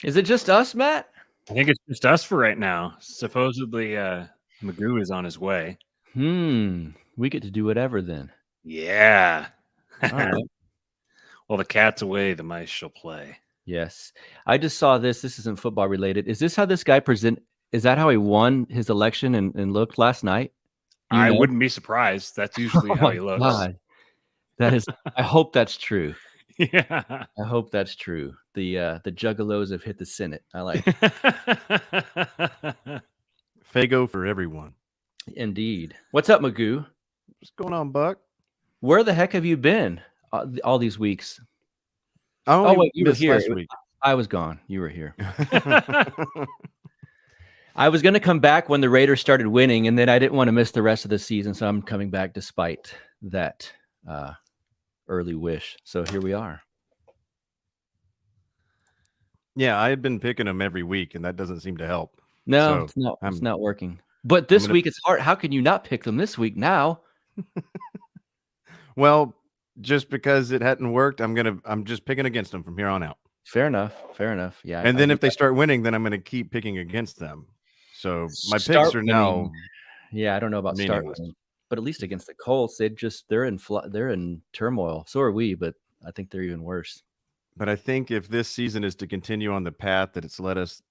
Is it just us, Matt? I think it's just us for right now. Supposedly, Magoo is on his way. We get to do whatever then. Yeah. All right. While the cat's away, the mice shall play. Yes. I just saw this. This isn't football related. Is this how this guy is that how he won his election and looked last night? You I know? wouldn't be surprised. That's usually Oh how my he looks. God. That is I hope that's true. Yeah. I hope that's true. The juggalos have hit the Senate. I like Fago for everyone. Indeed. What's up, Magoo? What's going on, Buck? Where the heck have you been all these weeks? I Oh, only wait, you were missed here. last week. I was gone. You were here. I was going to come back when the Raiders started winning, and then I didn't want to miss the rest of the season, so I'm coming back despite that early wish. So here we are. Yeah, I had been picking them every week, and that doesn't seem to help. No, So it's not working. But this week it's hard. How can you not pick them this week now? Well, just because it hadn't worked, I'm just picking against them from here on out. Fair enough. Yeah. And then if they start winning, then I'm going to keep picking against them. So my picks are now. Yeah, I don't know about start winning, but at least against the Colts, they're in turmoil. So are we, but I think they're even worse. But I think if this season is to continue on the path that it's led us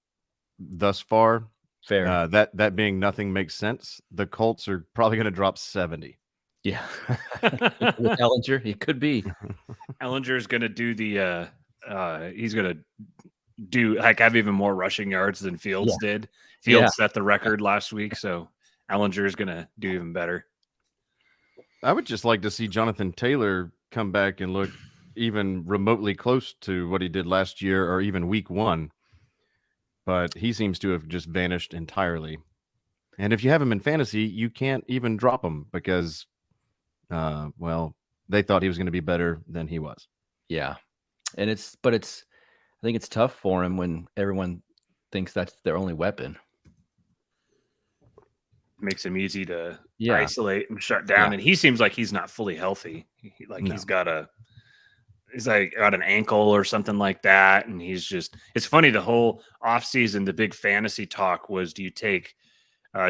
thus far, fair. That being nothing makes sense. The Colts are probably going to drop 70. Yeah, with Ellinger, he could be. Ellinger is going to do the. He's going to do have even more rushing yards than Fields did. Fields set the record last week, so Ellinger is going to do even better. I would just like to see Jonathan Taylor come back and look even remotely close to what he did last year or even week 1. But he seems to have just vanished entirely. And if you have him in fantasy, you can't even drop him because, they thought he was going to be better than he was. Yeah. And I think it's tough for him when everyone thinks that's their only weapon. Makes him easy to isolate and shut down. And he seems like he's not fully healthy. He's got an ankle or something like that. And it's funny, the whole offseason, the big fantasy talk was, do you take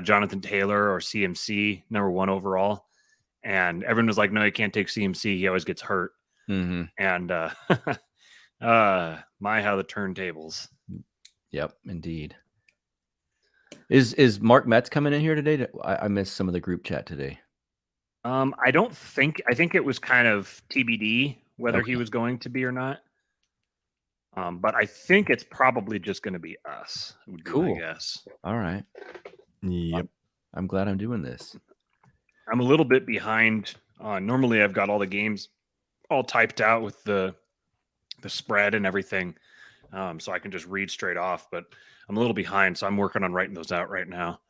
Jonathan Taylor or CMC number 1 overall? And everyone was like, no, you can't take CMC. He always gets hurt. Mm-hmm. And my, how the turntables. Yep, indeed. Is Mark Metz coming in here today? I missed some of the group chat today. I think it was kind of TBD whether he was going to be or not. But I think it's probably just going to be us. Would be my guess. All right. Yep. I'm glad I'm doing this. I'm a little bit behind. Normally I've got all the games all typed out with the spread and everything. So I can just read straight off, but I'm a little behind. So I'm working on writing those out right now.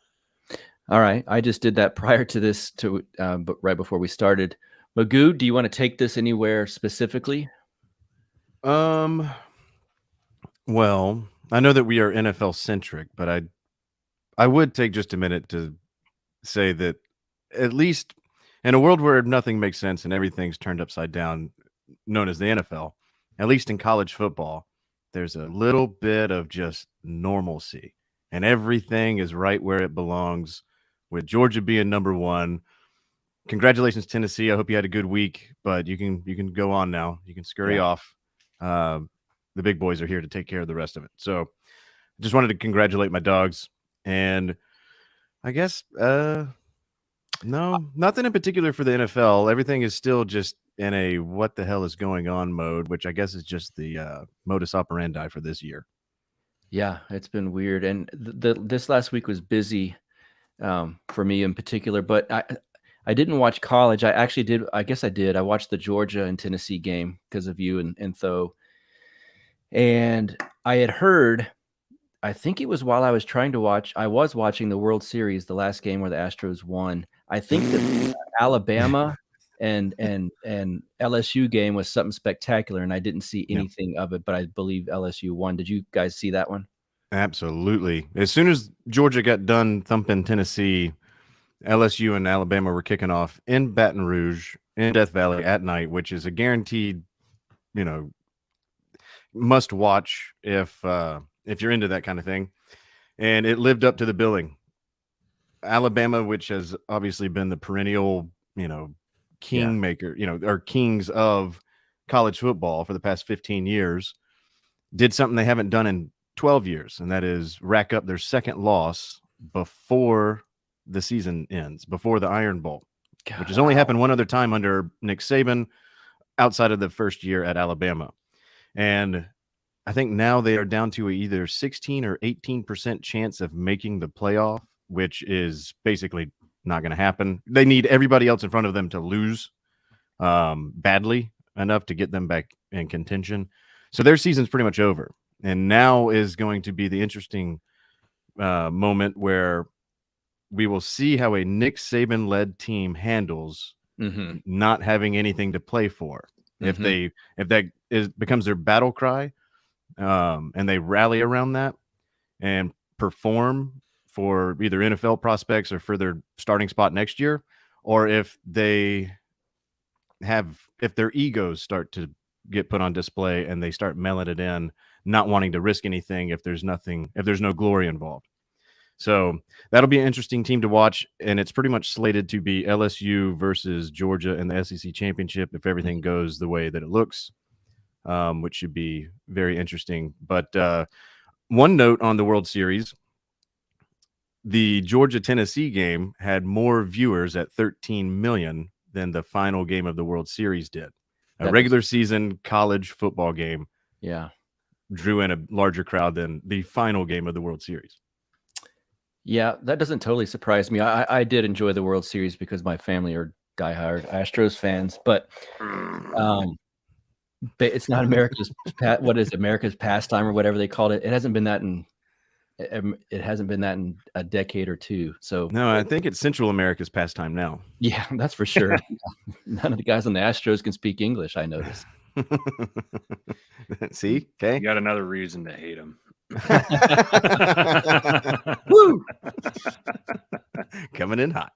All right. I just did that prior to this, but right before we started. Magoo, do you want to take this anywhere specifically? Well, I know that we are NFL centric, but I would take just a minute to say that at least in a world where nothing makes sense and everything's turned upside down, known as the NFL, at least in college football, there's a little bit of just normalcy and everything is right where it belongs, with Georgia being number 1. Congratulations, Tennessee. I hope you had a good week, but you can go on now. You can scurry off. The big boys are here to take care of the rest of it. So I just wanted to congratulate my dogs. And I guess, no, nothing in particular for the NFL. Everything is still just in a what the hell is going on mode, which I guess is just the modus operandi for this year. Yeah, it's been weird. And this last week was busy for me in particular, but I didn't watch college. I actually did. I guess I did. I watched the Georgia and Tennessee game because of you and Tho. And I had heard, I think it was while I was watching the World Series, the last game where the Astros won. I think that Alabama and LSU game was something spectacular, and I didn't see anything of it, but I believe LSU won. Did you guys see that one? Absolutely. As soon as Georgia got done thumping Tennessee, LSU and Alabama were kicking off in Baton Rouge, in Death Valley at night, which is a guaranteed, must watch if if you're into that kind of thing. And it lived up to the billing. Alabama, which has obviously been the perennial, kingmaker, or kings of college football for the past 15 years, did something they haven't done in 12 years, and that is rack up their second loss before the season ends, before the Iron Bowl, which has only happened one other time under Nick Saban outside of the first year at Alabama. And I think now they are down to either 16 or 18% chance of making the playoff, which is basically not going to happen. They need everybody else in front of them to lose badly enough to get them back in contention. So their season's pretty much over. And now is going to be the interesting moment where we will see how a Nick Saban-led team handles not having anything to play for. If that becomes their battle cry, and they rally around that and perform for either NFL prospects or for their starting spot next year, or if their egos start to get put on display and they start mailing it in, not wanting to risk anything if there's no glory involved. So that'll be an interesting team to watch, and it's pretty much slated to be LSU versus Georgia in the SEC championship if everything goes the way that it looks, which should be very interesting. But one note on the World Series, the Georgia-Tennessee game had more viewers at 13 million than the final game of the World Series did. A regular season college football game drew in a larger crowd than the final game of the World Series. Yeah, that doesn't totally surprise me. I did enjoy the World Series because my family are diehard Astros fans, but it's not America's America's pastime or whatever they called it. It hasn't been that in a decade or two. So no, I think it's Central America's pastime now. Yeah, that's for sure. None of the guys on the Astros can speak English, I noticed. See, okay, you got another reason to hate them. Woo! Coming in hot.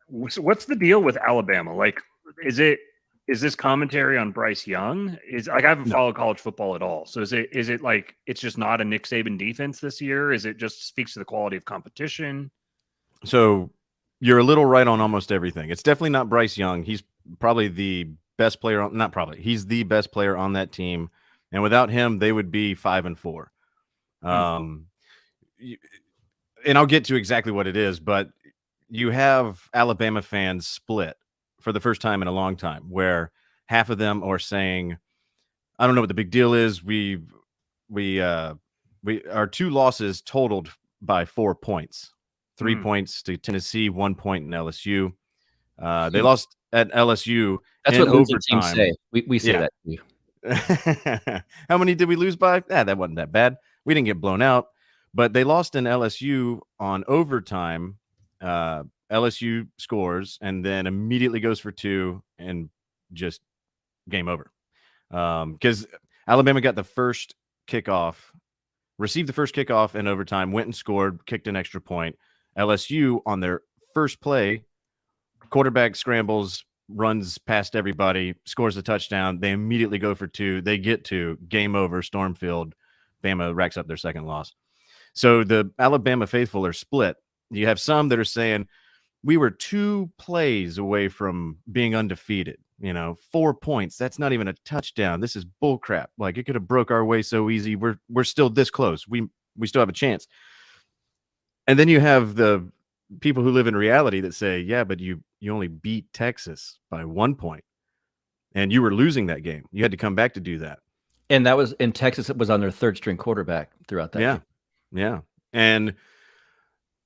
What's the deal with Alabama? Like, is this commentary on Bryce Young? I haven't followed college football at all. So is it like it's just not a Nick Saban defense this year? Is it just speaks to the quality of competition? So you're a little right on almost everything. It's definitely not Bryce Young. He's probably the best player he's the best player on that team, and without him they would be 5-4. And I'll get to exactly what it is, but you have Alabama fans split for the first time in a long time, where half of them are saying, I don't know what the big deal is. Our 2 losses totaled by 4 points, 3 points to Tennessee, 1 point in LSU. They lost at LSU. That's what losing teams say. We say that to you. How many did we lose by? That wasn't that bad. We didn't get blown out, but they lost in LSU on overtime. LSU scores and then immediately goes for 2 and just game over. Because Alabama got the first kickoff, received the first kickoff in overtime, went and scored, kicked an extra point. LSU on their first play, quarterback scrambles, runs past everybody, scores a touchdown. They immediately go for 2. They get 2, game over, storm field. Bama racks up their second loss. So the Alabama faithful are split. You have some that are saying, we were 2 plays away from being undefeated. 4 points. That's not even a touchdown. This is bullcrap. Like, it could have broke our way so easy. We're still this close. We still have a chance. And then you have the people who live in reality that say, yeah, but you only beat Texas by 1 point, and you were losing that game. You had to come back to do that. And that was in Texas. It was on their 3rd string quarterback throughout that game. Yeah. And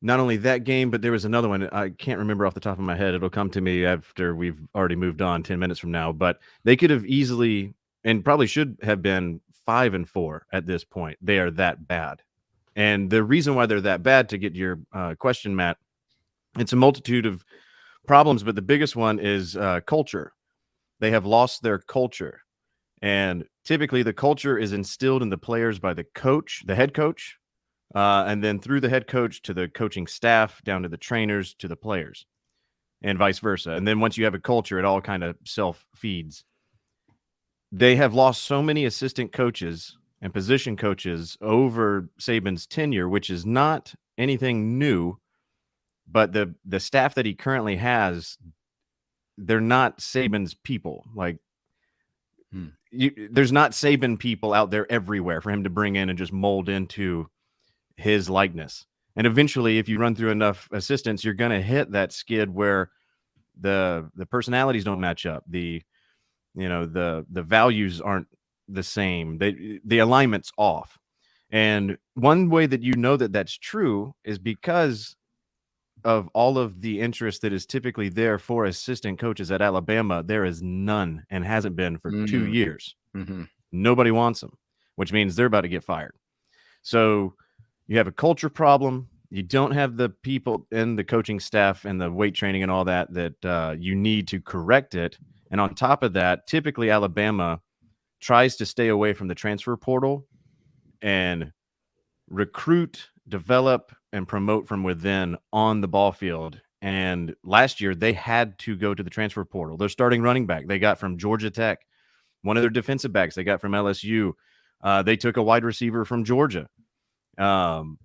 not only that game, but there was another one. I can't remember off the top of my head. It'll come to me after we've already moved on 10 minutes from now. But they could have easily and probably should have been 5-4 at this point. They are that bad. And the reason why they're that bad, to get your question, Matt, it's a multitude of problems, but the biggest one is culture. They have lost their culture. And typically the culture is instilled in the players by the coach, the head coach, and then through the head coach to the coaching staff, down to the trainers, to the players, and vice versa. And then once you have a culture, it all kind of self-feeds. they have lost so many assistant coaches and position coaches over Saban's tenure, which is not anything new, but the staff that he currently has, they're not Saban's people. Like, there's not Saban people out there everywhere for him to bring in and just mold into his likeness. And eventually, if you run through enough assistants, you're going to hit that skid where the personalities don't match up. The values aren't the same. The alignment's off. And one way that you know that that's true is because of all of the interest that is typically there for assistant coaches at Alabama. There is none and hasn't been for 2 years. Mm-hmm. Nobody wants them, which means they're about to get fired. So you have a culture problem. You don't have the people in the coaching staff and the weight training and all that you need to correct it. And on top of that, typically Alabama tries to stay away from the transfer portal and recruit, develop, and promote from within on the ball field. And last year, they had to go to the transfer portal. Their starting running back they got from Georgia Tech. One of their defensive backs they got from LSU. They took a wide receiver from Georgia. In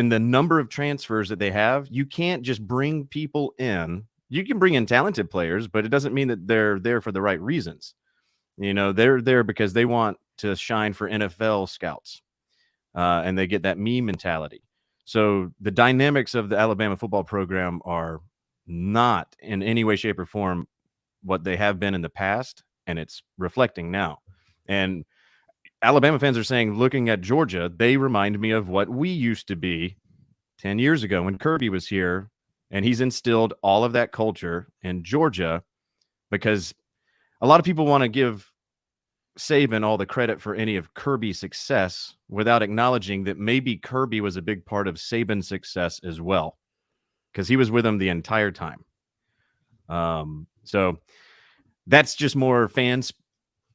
the number of transfers that they have, you can't just bring people in. You can bring in talented players, but it doesn't mean that they're there for the right reasons. They're there because they want to shine for NFL scouts, and they get that me mentality. So the dynamics of the Alabama football program are not in any way, shape, or form what they have been in the past, and it's reflecting now. And Alabama fans are saying, looking at Georgia, they remind me of what we used to be 10 years ago when Kirby was here, and he's instilled all of that culture in Georgia because a lot of people want to give Saban all the credit for any of Kirby's success without acknowledging that maybe Kirby was a big part of Saban's success as well, because he was with him the entire time. So that's just more fans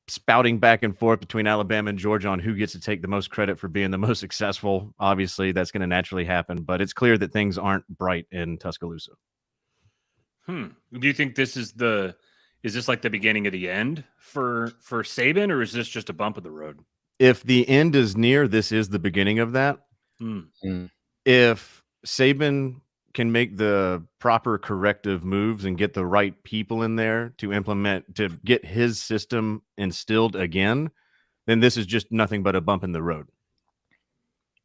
spouting back and forth between Alabama and Georgia on who gets to take the most credit for being the most successful. Obviously, that's going to naturally happen, but it's clear that things aren't bright in Tuscaloosa. Do you think this is this like the beginning of the end for Saban, or is this just a bump of the road? If the end is near, this is the beginning of that. If Saban can make the proper corrective moves and get the right people in there to implement, to get his system instilled again, then this is just nothing but a bump in the road.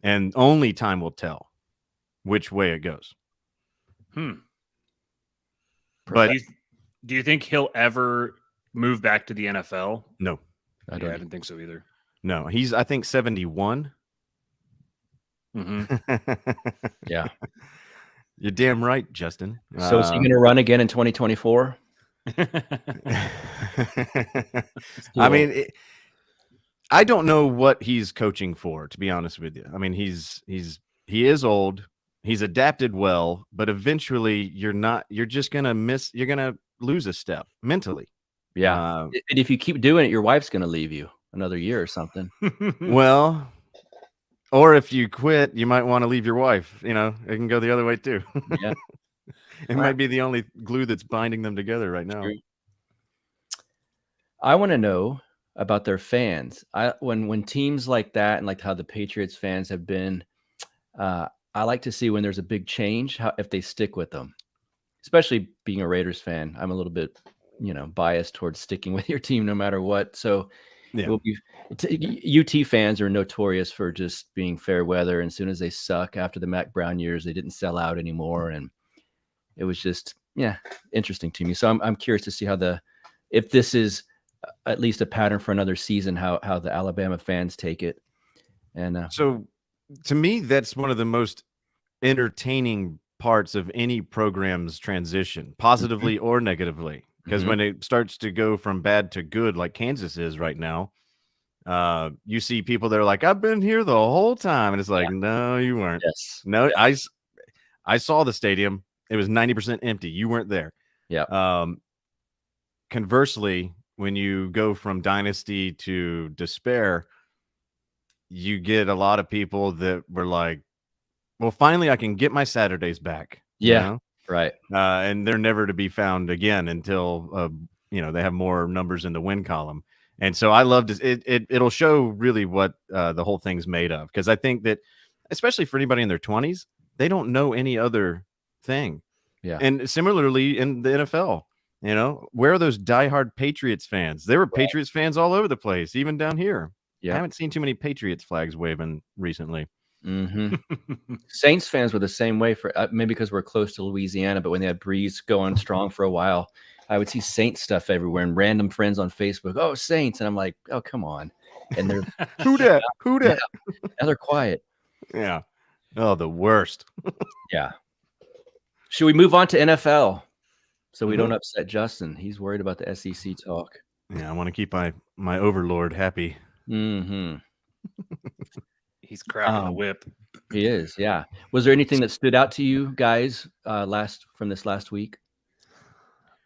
And only time will tell which way it goes. But do you think he'll ever move back to the NFL? No. I didn't think so either. No, he's, I think, 71. Yeah. You're damn right, Justin. So is he going to run again in 2024? I mean, I don't know what he's coaching for, to be honest with you. I mean, he is old. He's adapted well, but eventually you're just going to lose a step mentally. Yeah. And if you keep doing it, your wife's going to leave you another year or something. Well, or if you quit, you might want to leave your wife. It can go the other way too. Yeah. It might be the only glue that's binding them together right now. I want to know about their fans. When teams like that, and like how the Patriots fans have been, I like to see when there's a big change, if they stick with them. Especially being a Raiders fan, I'm a little bit, biased towards sticking with your team no matter what. So yeah. UT fans are notorious for just being fair weather. And as soon as they suck after the Mac Brown years, they didn't sell out anymore. And it was just, interesting to me. So I'm curious to see if this is at least a pattern for another season, how the Alabama fans take it. And so to me, that's one of the most entertaining parts of any program's transition, positively or negatively. Because when it starts to go from bad to good, like Kansas is right now, you see people that are like, I've been here the whole time. And it's like, no, you weren't. Yes. No, I saw the stadium. It was 90% empty. You weren't there. Yeah. Conversely, when you go from dynasty to despair, you get a lot of people that were like, well, finally I can get my Saturdays back. Yeah. Right. And they're never to be found again until, they have more numbers in the win column. And so I loved it. It'll show really what the whole thing's made of, because I think that, especially for anybody in their 20s, they don't know any other thing. Yeah. And similarly in the NFL, where are those diehard Patriots fans? There were Patriots fans all over the place, even down here. I haven't seen too many Patriots flags waving recently. Saints fans were the same way, for maybe because we're close to Louisiana, but when they had Breeze going strong for a while, I would see Saints stuff everywhere, and random friends on Facebook, oh, Saints. And I'm like, oh, come on. And they're who dat? Yeah. Now they're quiet. Yeah. Oh, the worst. Yeah. Should we move on to NFL so we don't upset Justin? He's worried about the SEC talk. Yeah, I want to keep my overlord happy. He's cracking the whip. He is, yeah. Was there anything that stood out to you guys from this last week?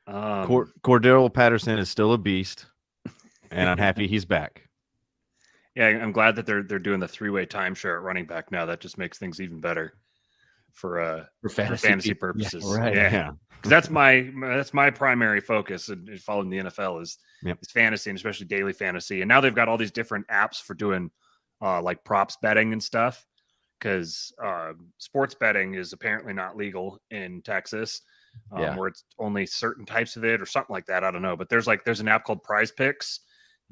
Cordell Patterson is still a beast, and I'm happy he's back. Yeah, I'm glad that they're doing the 3-way timeshare at running back now. That just makes things even better for fantasy purposes. Yeah, right. Yeah. Because that's my primary focus in following the NFL is fantasy, and especially daily fantasy. And now they've got all these different apps for doing like props betting and stuff, because sports betting is apparently not legal in Texas, where it's only certain types of it or something like that. I don't know, but there's an app called Prize Picks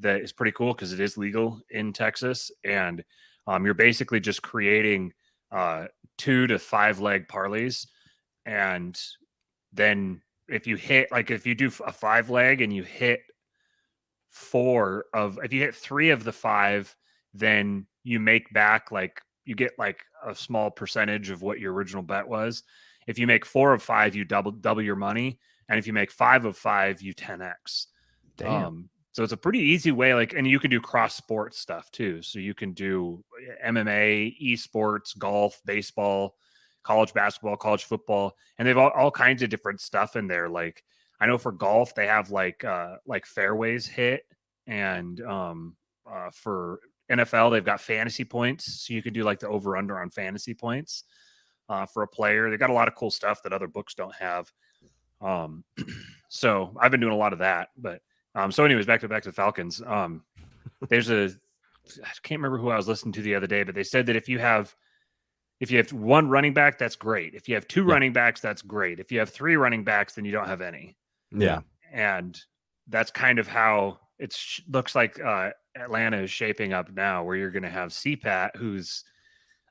that is pretty cool because it is legal in Texas, and you're basically just creating 2 to 5 leg parlays, and then if you do a 5 leg and you hit if you hit 3 of the 5, then you make back, you get a small percentage of what your original bet was. If you make 4 of 5, you double your money, and if you make 5 of 5, you 10x. Damn. So it's a pretty easy way, and you can do cross sports stuff too. So you can do MMA, esports, golf, baseball, college basketball, college football, and they've all kinds of different stuff in there. Like, I know for golf, they have like fairways hit, and for NFL, they've got fantasy points. So you can do like the over under on fantasy points for a player. They got a lot of cool stuff that other books don't have. So I've been doing a lot of that, but so anyways, back to the Falcons. There's I can't remember who I was listening to the other day, but they said that if you have 1 running back, that's great. If you have 2 running backs, that's great. If you have 3 running backs, then you don't have any. Yeah. And that's kind of how it looks like Atlanta is shaping up now, where you're going to have CPAT, who's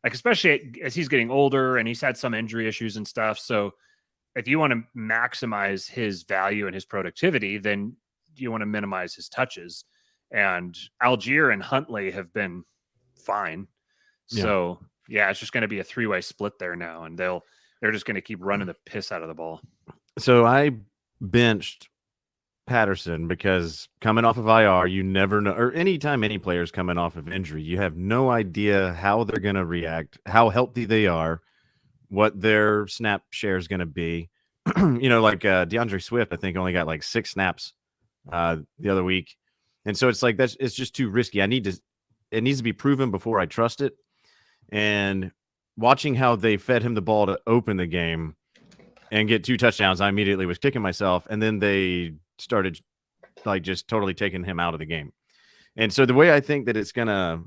especially as he's getting older and he's had some injury issues and stuff. So if you want to maximize his value and his productivity, then you want to minimize his touches. And Algier and Huntley have been fine. So it's just going to be a 3-way split there now, and they're just going to keep running the piss out of the ball. So I benched Patterson because coming off of IR, you never know, or anytime any player's coming off of injury, you have no idea how they're going to react, how healthy they are, what their snap share is going to be. DeAndre Swift, I think, only got like 6 snaps the other week. And so it's like, it's just too risky. It needs to be proven before I trust it. And watching how they fed him the ball to open the game and get 2 touchdowns, I immediately was kicking myself. And then they started just totally taking him out of the game. And so the way I think that it's going to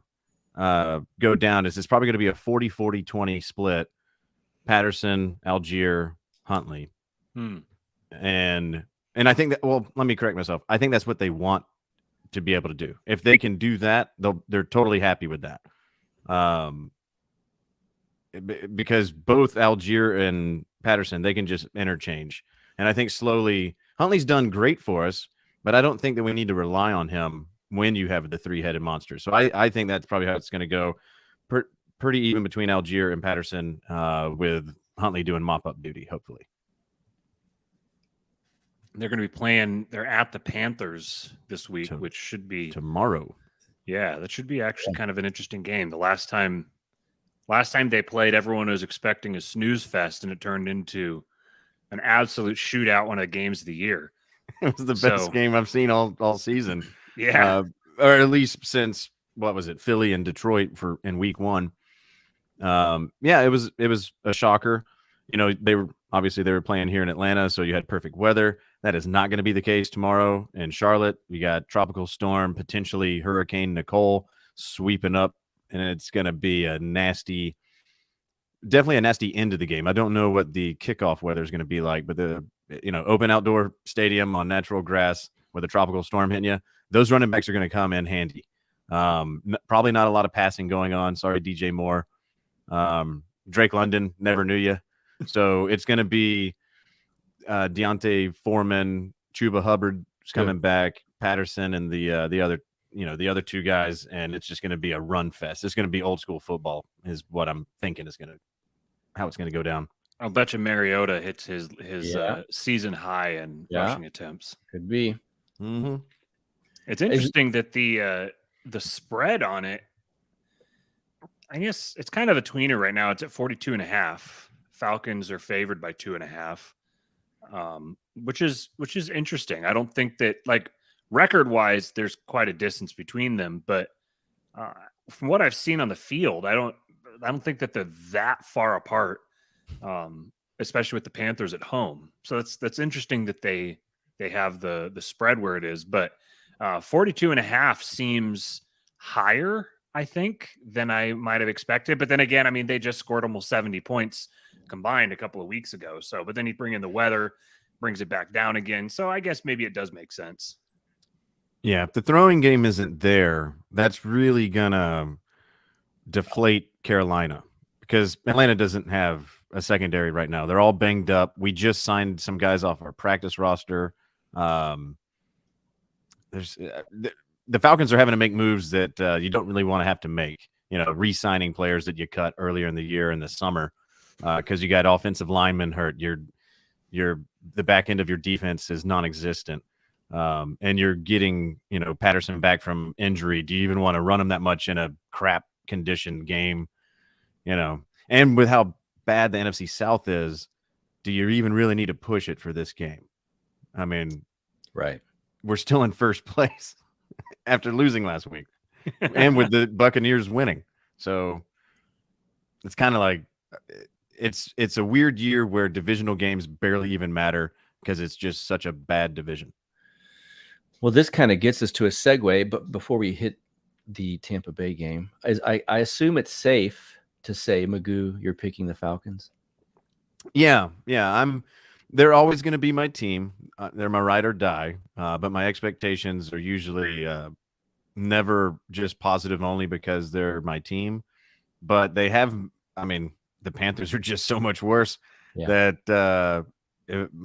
go down is it's probably going to be a 40-40-20 split. Patterson, Algier, Huntley. And I think that, well, let me correct myself. I think that's what they want to be able to do. If they can do that, they're totally happy with that. Because both Algier and Patterson, they can just interchange. And I think slowly, Huntley's done great for us, but I don't think that we need to rely on him when you have the 3-headed monster. So I think that's probably how it's going to go. Pretty even between Algier and Patterson, with Huntley doing mop-up duty, hopefully. They're going to be playing. They're at the Panthers this week, which should be tomorrow. Yeah, that should be actually kind of an interesting game. The last time they played, everyone was expecting a snooze fest, and it turned into an absolute shootout, one of the games of the year. It was the best game I've seen all season. Yeah, or at least since, what was it, Philly and Detroit in week 1. It was a shocker. They were playing here in Atlanta, so you had perfect weather. That is not going to be the case tomorrow in Charlotte. We got tropical storm, potentially Hurricane Nicole sweeping up, and it's going to be definitely a nasty end of the game. I don't know what the kickoff weather is going to be like, but the open outdoor stadium on natural grass with a tropical storm hitting you, those running backs are going to come in handy. Probably not a lot of passing going on. Sorry, DJ Moore. Drake London, never knew you. So it's going to be Deontay Foreman, Chuba Hubbard is coming back, Patterson, and the other two guys, and it's just going to be a run fest. It's going to be old school football, is what I'm thinking how it's going to go down. I'll bet you Mariota hits his season high in rushing attempts. Could be. Mm-hmm. It's interesting that the spread on it, I guess it's kind of a tweener right now. It's at 42.5. Falcons are favored by 2.5, which is interesting. I don't think that, like, record wise, there's quite a distance between them, but from what I've seen on the field, I don't think that they're that far apart, especially with the Panthers at home. So that's interesting that they have the spread where it is, but 42.5 seems higher, I think, than I might have expected. But then again, I mean, they just scored almost 70 points combined a couple of weeks ago. So, but then you bring in the weather, brings it back down again. So I guess maybe it does make sense. Yeah, if the throwing game isn't there, that's really gonna deflate Carolina, because Atlanta doesn't have a secondary right now. They're all banged up. We just signed some guys off our practice roster. The Falcons are having to make moves that you don't really want to have to make. Re-signing players that you cut earlier in the year in the summer because you got offensive linemen hurt. The back end of your defense is non-existent, and you're getting Patterson back from injury. Do you even want to run him that much in a crap condition game? And with how bad the NFC South is, do you even really need to push it for this game? I mean, right. We're still in first place after losing last week and with the Buccaneers winning. So it's kind of like it's a weird year where divisional games barely even matter because it's just such a bad division. Well, this kind of gets us to a segue, but before we hit the Tampa Bay game, I assume it's safe to say, Magoo, you're picking the Falcons. Yeah. They're always going to be my team. They're my ride or die. But my expectations are usually never just positive only because they're my team. But they have, the Panthers are just so much worse that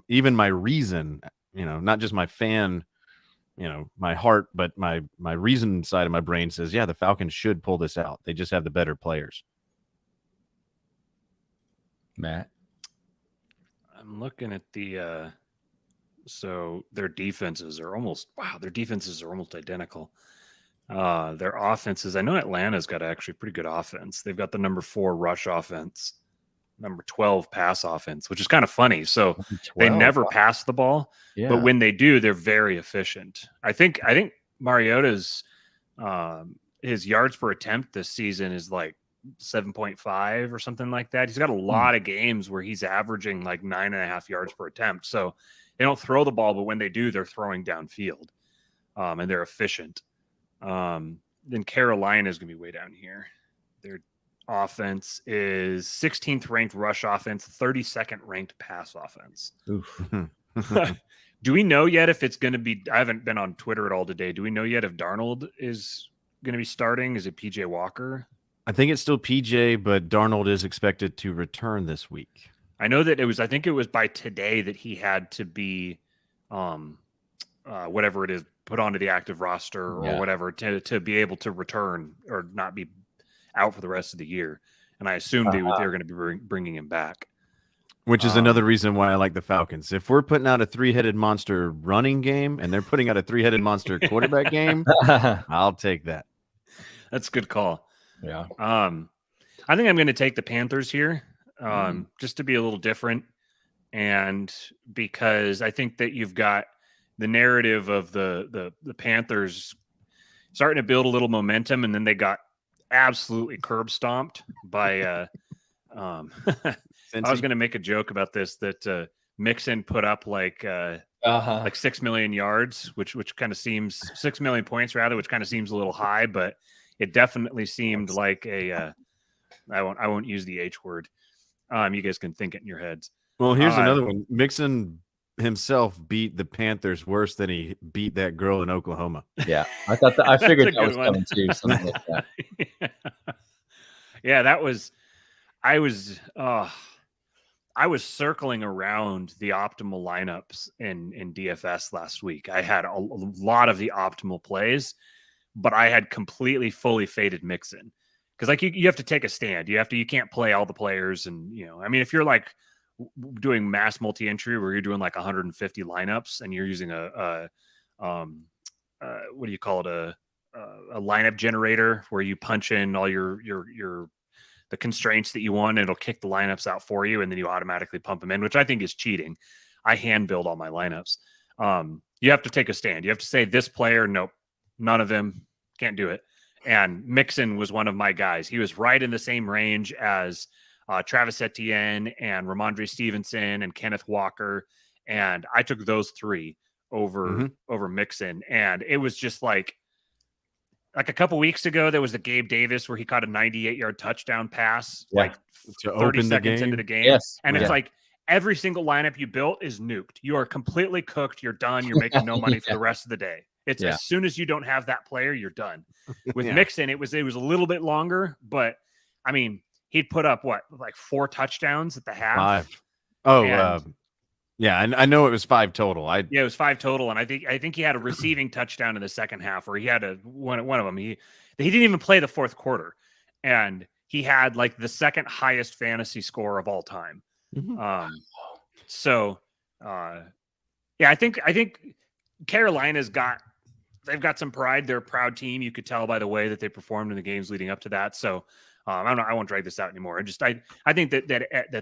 even my reason, not just my fan, my heart, but my reason side of my brain says, yeah, the Falcons should pull this out. They just have the better players. Matt? I'm looking at so their defenses are almost identical. Their offenses, I know Atlanta's got actually pretty good offense. They've got the number 4 rush offense, number 12 pass offense, which is kind of funny. So they never pass the ball, but when they do, they're very efficient. I think Mariota's his yards per attempt this season is like 7.5 or something like that. He's got a lot of games where he's averaging like 9.5 yards per attempt. So they don't throw the ball, but when they do, they're throwing downfield, and they're efficient. Then Carolina is going to be way down here. Their offense is 16th ranked rush offense, 32nd ranked pass offense. Do we know yet if it's going to be? I haven't been on Twitter at all today. Do we know yet if Darnold is going to be starting? Is it PJ Walker? I think it's still PJ, but Darnold is expected to return this week. I know that I think it was by today that he had to be, whatever it is, put onto the active roster or whatever to be able to return or not be out for the rest of the year. And I assumed they're going to be bringing him back. Which is another reason why I like the Falcons. If we're putting out a 3-headed monster running game and they're putting out a 3-headed monster quarterback game, I'll take that. That's a good call. Yeah. I think I'm going to take the Panthers here, just to be a little different. And because I think that you've got the narrative of the Panthers starting to build a little momentum, and then they got absolutely curb stomped by I was going to make a joke about this, that Mixon put up like like 6 million yards, which kind of seems 6 million points rather, which kind of seems a little high, but it definitely seemed like a. I won't use the H word. You guys can think it in your heads. Well, here's another one. Mixon himself beat the Panthers worse than he beat that girl in Oklahoma. Yeah, I figured that was coming too. Something like that. Yeah, that was. I was circling around the optimal lineups in DFS last week. I had a lot of the optimal plays, but I had completely fully faded Mixon because like you have to take a stand. You can't play all the players, and I mean, if you're like doing mass multi-entry where you're doing like 150 lineups and you're using a what do you call it, a lineup generator where you punch in all your the constraints that you want, and it'll kick the lineups out for you, and then you automatically pump them in, which I think is cheating. I hand build all my lineups. You have to take a stand. You have to say this player, nope, none of them, can't do it. And Mixon was one of my guys. He was right in the same range as Travis Etienne and Ramondre Stevenson and Kenneth Walker. And I took those three over Mixon. And it was just like a couple weeks ago, there was the Gabe Davis where he caught a 98-yard touchdown pass, like to 30 open seconds into the game. Yes. And it's like every single lineup you built is nuked. You are completely cooked. You're done. You're making no money for the rest of the day. It's as soon as you don't have that player, you're done. With Mixon, it was a little bit longer, but I mean, he'd put up like 4 touchdowns at the half. 5. Oh, yeah, I know it was 5 total. It was 5 total, and I think he had a receiving touchdown in the second half, where he had one of them. He didn't even play the fourth quarter, and he had like the second highest fantasy score of all time. I think Carolina's got some pride. They're a proud team. You could tell by the way that they performed in the games leading up to that. So I won't drag this out anymore. I think that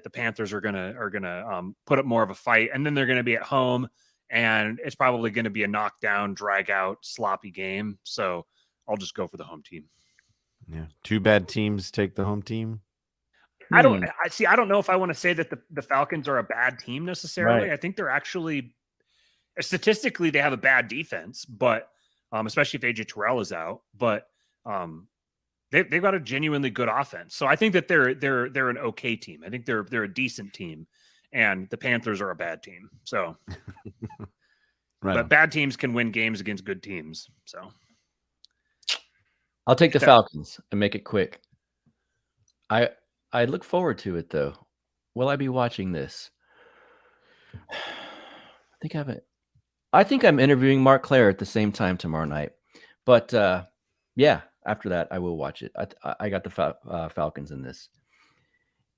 the Panthers are gonna put up more of a fight, and then they're gonna be at home, and it's probably gonna be a knockdown, drag out, sloppy game. So I'll just go for the home team. Yeah, 2 bad teams take the home team. I don't know if I want to say that the Falcons are a bad team necessarily. Right. I think they're actually statistically they have a bad defense, but especially if AJ Terrell is out, but they've got a genuinely good offense. So I think that they're an okay team. I think they're a decent team, and the Panthers are a bad team. So, but bad teams can win games against good teams. So I'll take the Falcons and make it quick. I look forward to it though. Will I be watching this? I think I'm interviewing Mark Claire at the same time tomorrow night. But after that, I will watch it. I got the Falcons in this.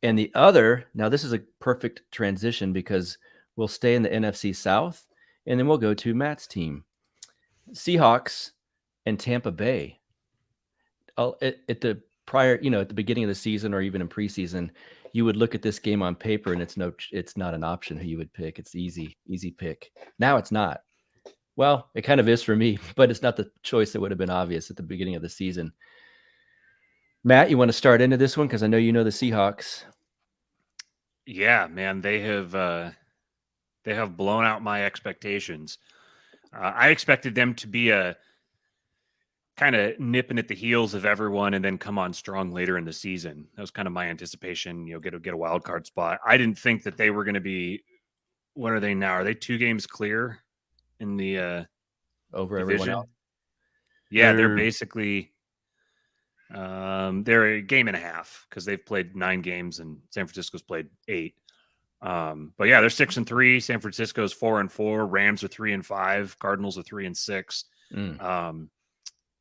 And the other, now this is a perfect transition because we'll stay in the NFC South, and then we'll go to Matt's team. Seahawks and Tampa Bay. At the beginning of the season or even in preseason, you would look at this game on paper and it's not an option who you would pick. It's easy pick. Now it's not. Well, it kind of is for me, but it's not the choice that would have been obvious at the beginning of the season. Matt, you want to start into this one? Because I know you know the Seahawks. Yeah, man, they have blown out my expectations. I expected them to be a kind of nipping at the heels of everyone and then come on strong later in the season. That was kind of my anticipation, get a wild card spot. I didn't think that they were going to be, what are they now? Are they 2 games clear in the over division? Everyone else? Yeah, they're basically they're a game and a half because they've played 9 games and San Francisco's played 8. But yeah, they're 6-3. San Francisco's 4-4. Rams are 3-5. Cardinals are 3-6.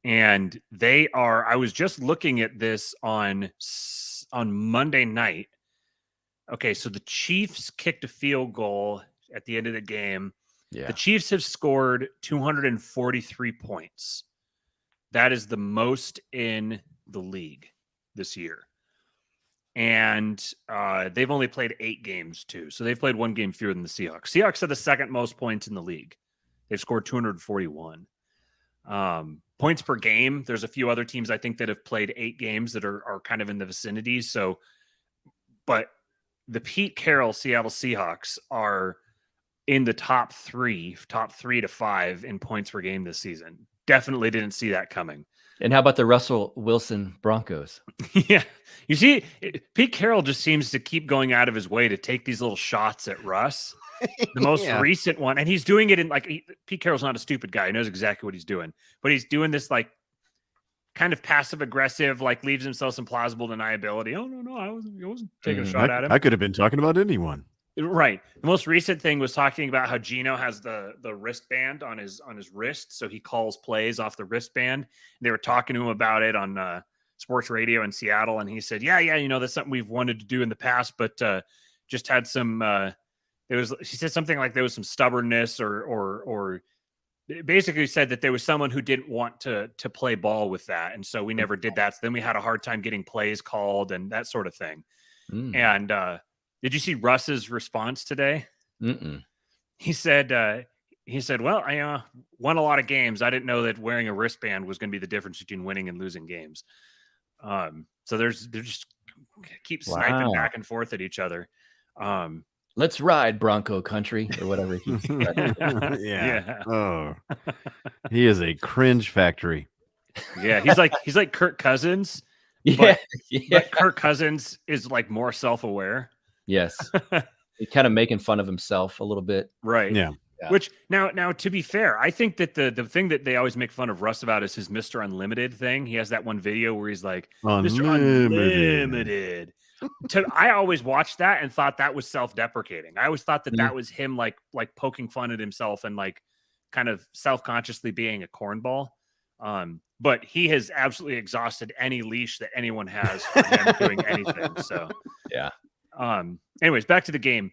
And they are. I was just looking at this on Monday night. Okay, so the Chiefs kicked a field goal at the end of the game. Yeah. The Chiefs have scored 243 points. That is the most in the league this year. And they've only played 8 games too. So they've played 1 game fewer than the Seahawks. Seahawks have the second most points in the league. They've scored 241. Points per game. There's a few other teams I think that have played 8 games that are kind of in the vicinity. So, but the Pete Carroll Seattle Seahawks are in the top three to five in points per game this season. Definitely didn't see that coming. And how about the Russell Wilson Broncos? Yeah. You see, Pete Carroll just seems to keep going out of his way to take these little shots at Russ. The most recent one, and he's doing it in Pete Carroll's not a stupid guy. He knows exactly what he's doing, but he's doing this like kind of passive aggressive, like leaves himself some plausible deniability. Oh no, I wasn't taking a shot at him. I could have been talking about anyone. Right. The most recent thing was talking about how Geno has the wristband on his wrist, so he calls plays off the wristband. They were talking to him about it on sports radio in Seattle, and he said, "Yeah, that's something we've wanted to do in the past, but just had some." She said something like there was some stubbornness, or basically said that there was someone who didn't want to play ball with that, and so we never did that. So then we had a hard time getting plays called and that sort of thing. And did you see Russ's response today? Mm-mm. He said, "Well, I won a lot of games. I didn't know that wearing a wristband was going to be the difference between winning and losing games." So they just keep sniping back and forth at each other. Let's ride Bronco country or whatever. Yeah. Oh, he is a cringe factory. Yeah, he's like Kirk Cousins. Yeah, but Kirk Cousins is like more self-aware. Yes. He's kind of making fun of himself a little bit. Right. Yeah. Which now to be fair, I think that the thing that they always make fun of Russ about is his Mr. Unlimited thing. He has that one video where he's like, Mr. Unlimited. I always watched that and thought that was self-deprecating. I always thought that was him like poking fun at himself and like kind of self-consciously being a cornball. But he has absolutely exhausted any leash that anyone has for him doing anything. So yeah. Anyways, back to the game.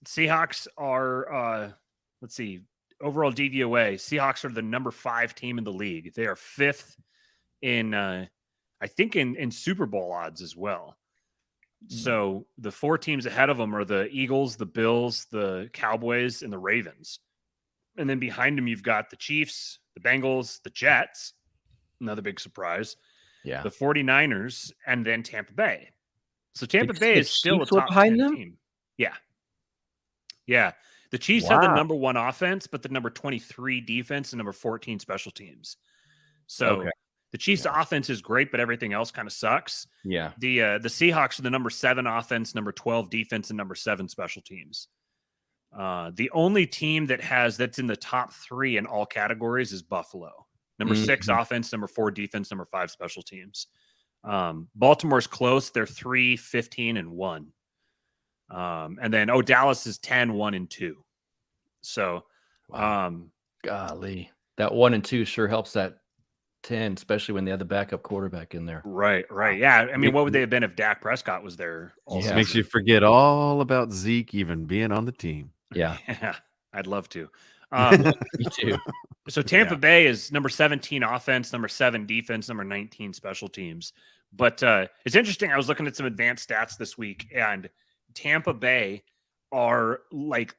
Seahawks are let's see, overall DVOA. Seahawks are the number 5 team in the league. They are 5th in I think in Super Bowl odds as well. So the 4 teams ahead of them are the Eagles, the Bills, the Cowboys, and the Ravens. And then behind them, you've got the Chiefs, the Bengals, the Jets, another big surprise. Yeah. The 49ers, and then Tampa Bay. So Tampa Bay is still a top 10 team. Yeah. Yeah. The Chiefs have the number 1 offense, but the number 23 defense and number 14 special teams. So the Chiefs' offense is great, but everything else kind of sucks. Yeah. The Seahawks are the number 7 offense, number 12 defense, and number 7 special teams. The only team that's in the top 3 in all categories is Buffalo. Number 6 offense, number 4 defense, number 5 special teams. Baltimore's close. They're 3, 15, and 1. And then Dallas is 10, 1, and 2. So golly. That 1 and 2 sure helps that 10, especially when they had the backup quarterback in there. Right. Yeah. I mean, what would they have been if Dak Prescott was there? Also makes you forget all about Zeke even being on the team. Yeah. I'd love to. Me too. So Tampa Bay is number 17 offense, number 7 defense, number 19 special teams. But it's interesting. I was looking at some advanced stats this week, and Tampa Bay are like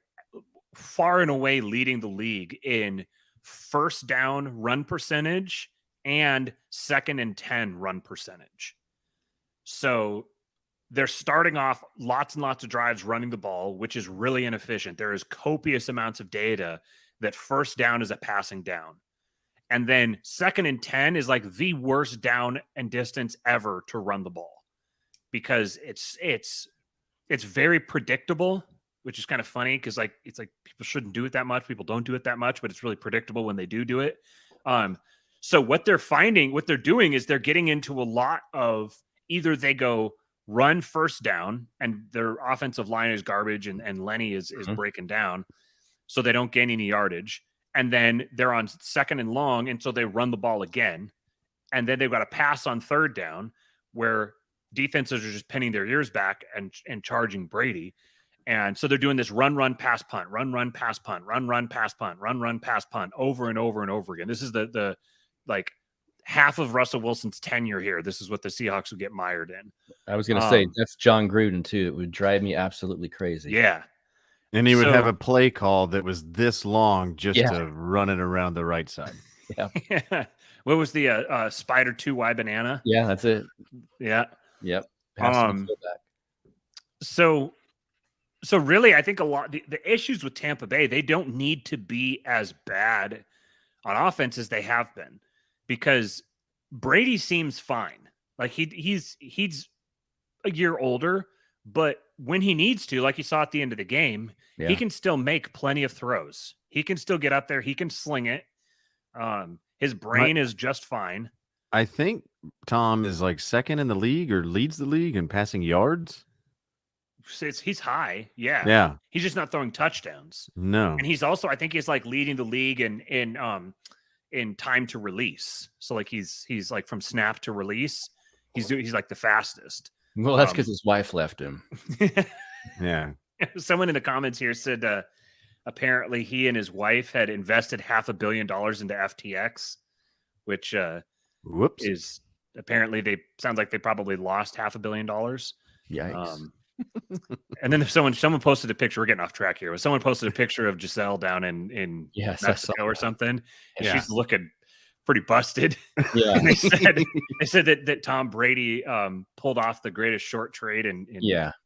far and away leading the league in first down run percentage and 2nd and 10 run percentage. So they're starting off lots and lots of drives running the ball, which is really inefficient. There is copious amounts of data that first down is a passing down. And then 2nd and 10 is like the worst down and distance ever to run the ball, because it's very predictable, which is kind of funny because it's like people shouldn't do it that much. People don't do it that much, but it's really predictable when they do it. So what they're doing is they're getting into a lot of either they go run first down and their offensive line is garbage and Lenny is breaking down, so they don't gain any yardage. And then they're on 2nd and long, and so they run the ball again. And then they've got a pass on 3rd down where defenses are just pinning their ears back and charging Brady. And so they're doing this run, pass, punt, run, pass, punt, run, pass, punt, run, pass, punt over and over and over again. This is the like half of Russell Wilson's tenure here. This is what the Seahawks would get mired in. I was going to say, that's John Gruden too. It would drive me absolutely crazy. Yeah. And he would have a play call that was this long just to run it around the right side. Yeah. What was the Spider 2Y banana? Yeah, that's it. Yeah. Yep. So So really, I think a lot the issues with Tampa Bay, they don't need to be as bad on offense as they have been, because Brady seems fine. Like he's a year older, but when he needs to, like you saw at the end of the game, he can still make plenty of throws. He can still get up there. He can sling it. His brain is just fine. I think Tom is like second in the league or leads the league in passing yards. He's high. Yeah. Yeah. He's just not throwing touchdowns. No. And he's also, I think he's like leading the league in time to release. So like he's like from snap to release, he's like the fastest. Well, that's because his wife left him. Yeah. Someone in the comments here said apparently he and his wife had invested $500 million into FTX, which Whoops. is apparently sounds like they probably lost $500 million. Yikes. And then someone posted a picture. We're getting off track here. But someone posted a picture of Giselle down in Mexico or something, and she's looking pretty busted. Yeah. And they said that Tom Brady pulled off the greatest short trade in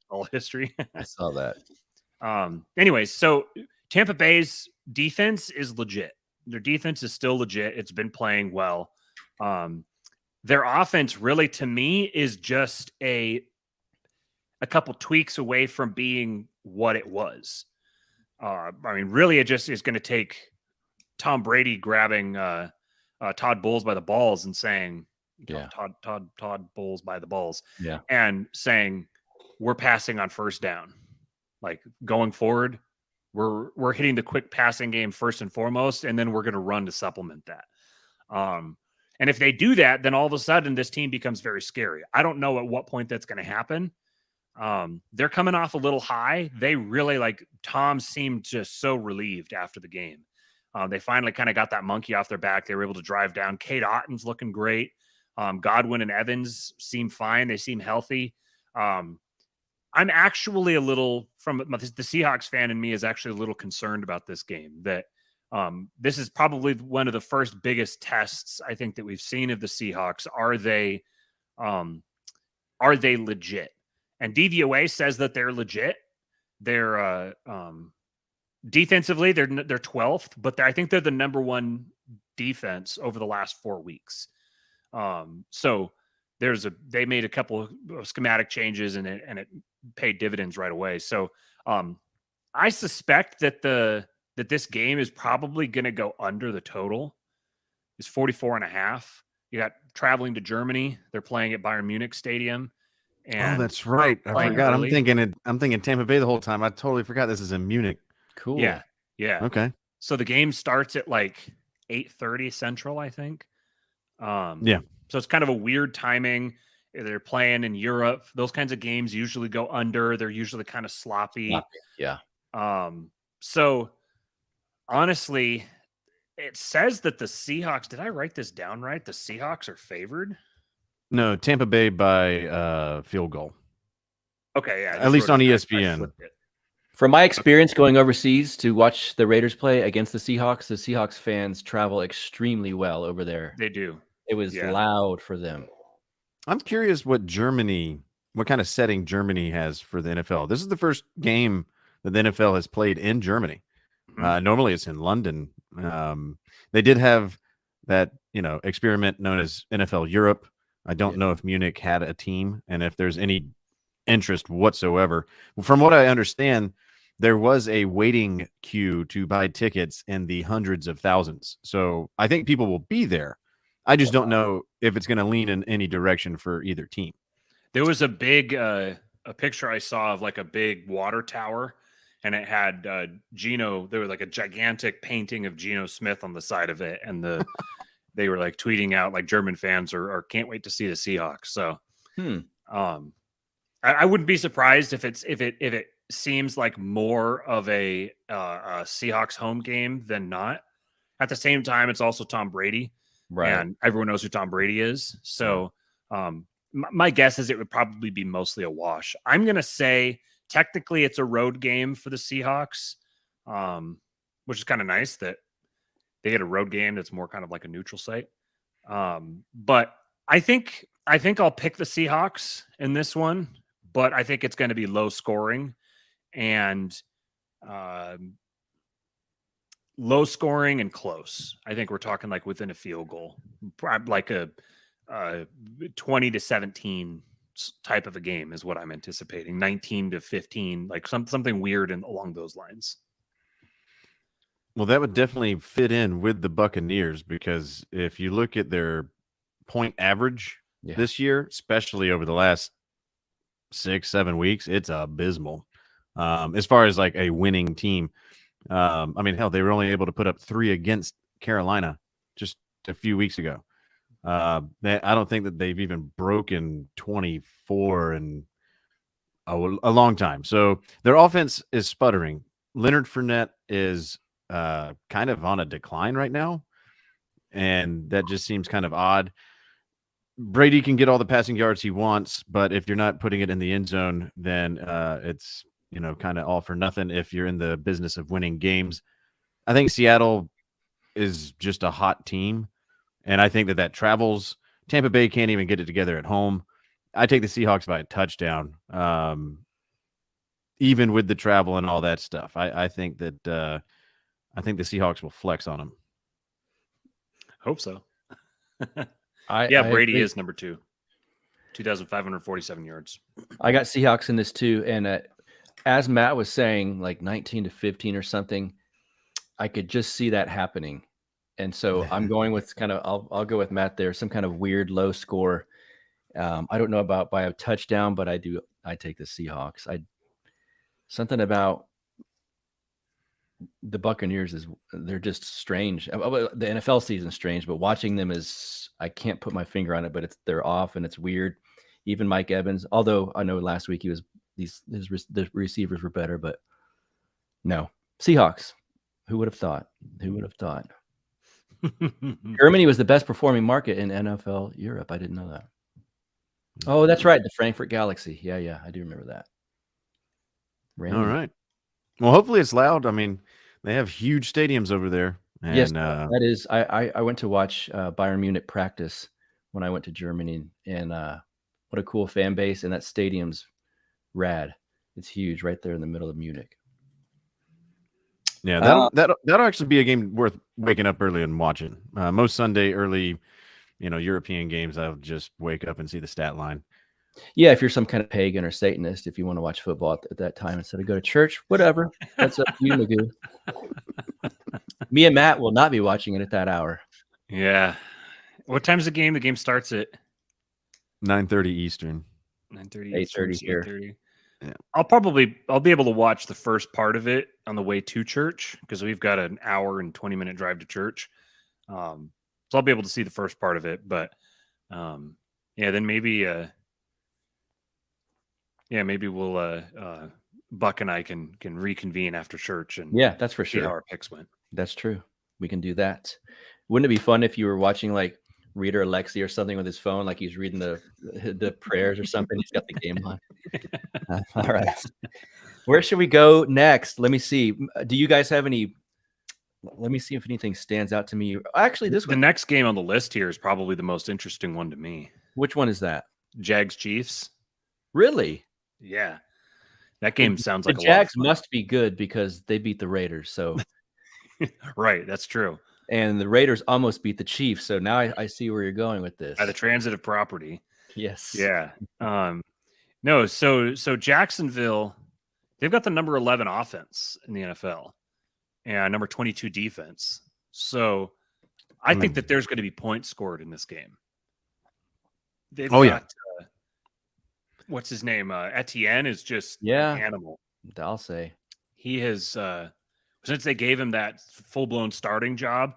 all history. I saw that. Anyways, so Tampa Bay's defense is legit. Their defense is still legit. It's been playing well. Their offense really, to me, is just a couple tweaks away from being what it was. I mean, really, it just is going to take Tom Brady grabbing Todd Bowles by the balls and saying, Todd Bowles by the balls, and saying, we're passing on first down. Like going forward, we're hitting the quick passing game first and foremost, and then we're going to run to supplement that. And if they do that, then all of a sudden this team becomes very scary. I don't know at what point that's going to happen. They're coming off a little high. They really, like, Tom seemed just so relieved after the game. They finally kind of got that monkey off their back. They were able to drive down. Kate Otton's looking great. Godwin and Evans seem fine. They seem healthy. I'm actually a little, from the Seahawks fan in me, is actually a little concerned about this game. That this is probably one of the first biggest tests I think that we've seen of the Seahawks. Are they legit? And DVOA says that they're legit. They're defensively, they're 12th, but I think they're the number one defense over the last 4 weeks. So they made a couple of schematic changes, and it paid dividends right away. So I suspect that this game is probably going to go under the total. It's 44.5. You got traveling to Germany. They're playing at Bayern Munich Stadium. And that's right. I forgot. Early. I'm thinking Tampa Bay the whole time. I totally forgot this is in Munich. Cool. Yeah. Okay. So the game starts at like 8:30 Central, I think. So it's kind of a weird timing. They're playing in Europe. Those kinds of games usually go under. They're usually kind of sloppy. Yeah. So honestly, it says that the Seahawks, did I write this down right? The Seahawks are favored? No, Tampa Bay by field goal. Okay, yeah. At least on ESPN. From my experience going overseas to watch the Raiders play against the Seahawks fans travel extremely well over there. They do. It was loud for them. I'm curious what kind of setting Germany has for the NFL. This is the first game that the NFL has played in Germany. Mm-hmm. Normally it's in London. They did have that, experiment known as NFL Europe. I don't know if Munich had a team and if there's any interest whatsoever. From what I understand, there was a waiting queue to buy tickets in the hundreds of thousands. So I think people will be there. I just don't know if it's going to lean in any direction for either team. There was a big a picture I saw of like a big water tower, and it had Geno. There was like a gigantic painting of Geno Smith on the side of it, and they were like tweeting out like German fans or can't wait to see the Seahawks. So, I wouldn't be surprised if it seems like more of a Seahawks home game than not. At the same time, it's also Tom Brady, right? And everyone knows who Tom Brady is. So, my guess is it would probably be mostly a wash. I'm gonna say technically it's a road game for the Seahawks, which is kind of nice that they get a road game that's more kind of like a neutral site. But I think I'll pick the Seahawks in this one, but I think it's going to be low scoring. and low scoring and close. I think we're talking like within a field goal, like a 20-17 type of a game is what I'm anticipating. 19-15, like something weird and along those lines. Well, that would definitely fit in with the Buccaneers, because if you look at their point average this year, especially over the last 6-7 weeks, it's abysmal. As far as like a winning team. I mean, hell, they were only able to put up 3 against Carolina just a few weeks ago. I don't think that they've even broken 24 in a long time. So their offense is sputtering. Leonard Fournette is kind of on a decline right now, and that just seems kind of odd. Brady can get all the passing yards he wants, but if you're not putting it in the end zone, then it's kind of all for nothing if you're in the business of winning games. I think Seattle is just a hot team, and I think that travels. Tampa Bay can't even get it together at home. I take the Seahawks by a touchdown, even with the travel and all that stuff. I think that the Seahawks will flex on them. Hope so. I Brady agree. is number 2, 2,547 yards. I got Seahawks in this too, and as Matt was saying, like 19-15 or something, I could just see that happening. And so I'm going with I'll go with Matt there, some kind of weird low score. I don't know about by a touchdown, but I take the Seahawks. Something about the Buccaneers they're just strange. The NFL season's strange, but watching them I can't put my finger on it, but they're off and it's weird. Even Mike Evans, although I know last week the receivers were better, but no, Seahawks. Who would have thought? Germany was the best performing market in NFL Europe. I didn't know that. Oh, that's right. The Frankfurt Galaxy. Yeah. I do remember that. All right. Well, hopefully it's loud. I mean, they have huge stadiums over there. And, yes, that is. I went to watch Bayern Munich practice when I went to Germany, and what a cool fan base. And that stadium's rad. It's huge right there in the middle of Munich. Yeah, that'll actually be a game worth waking up early and watching. Most Sunday early, European games, I'll just wake up and see the stat line. Yeah, if you're some kind of pagan or Satanist, if you want to watch football at that time instead of go to church, whatever. That's up to you, Magoo. Me and Matt will not be watching it at that hour. Yeah. What time's the game? The game starts at 9:30 Eastern. 9:30. 8:30 here. 8:30. Yeah. I'll be able to watch the first part of it on the way to church because we've got an hour and 20-minute drive to church. So I'll be able to see the first part of it, but then maybe we'll Buck and I can reconvene after church and that's for sure. See how our picks went. That's true. We can do that. Wouldn't it be fun if you were watching like Reader Alexi or something with his phone, like he's reading the prayers or something? He's got the game on. All right. Where should we go next? Let me see. Do you guys have any? Let me see if anything stands out to me. Actually, the next game on the list here is probably the most interesting one to me. Which one is that? Jags Chiefs. Really? Yeah. That game sounds like the Jags must be good because they beat the Raiders. So, right, that's true. And the Raiders almost beat the Chiefs. So now I see where you're going with this. By the transitive property. Yes. Yeah. No. So Jacksonville, they've got the number 11 offense in the NFL and number 22 defense. So I think that there's going to be points scored in this game. They've got, what's his name? Etienne is just an animal. I'll say he has since they gave him that full-blown starting job,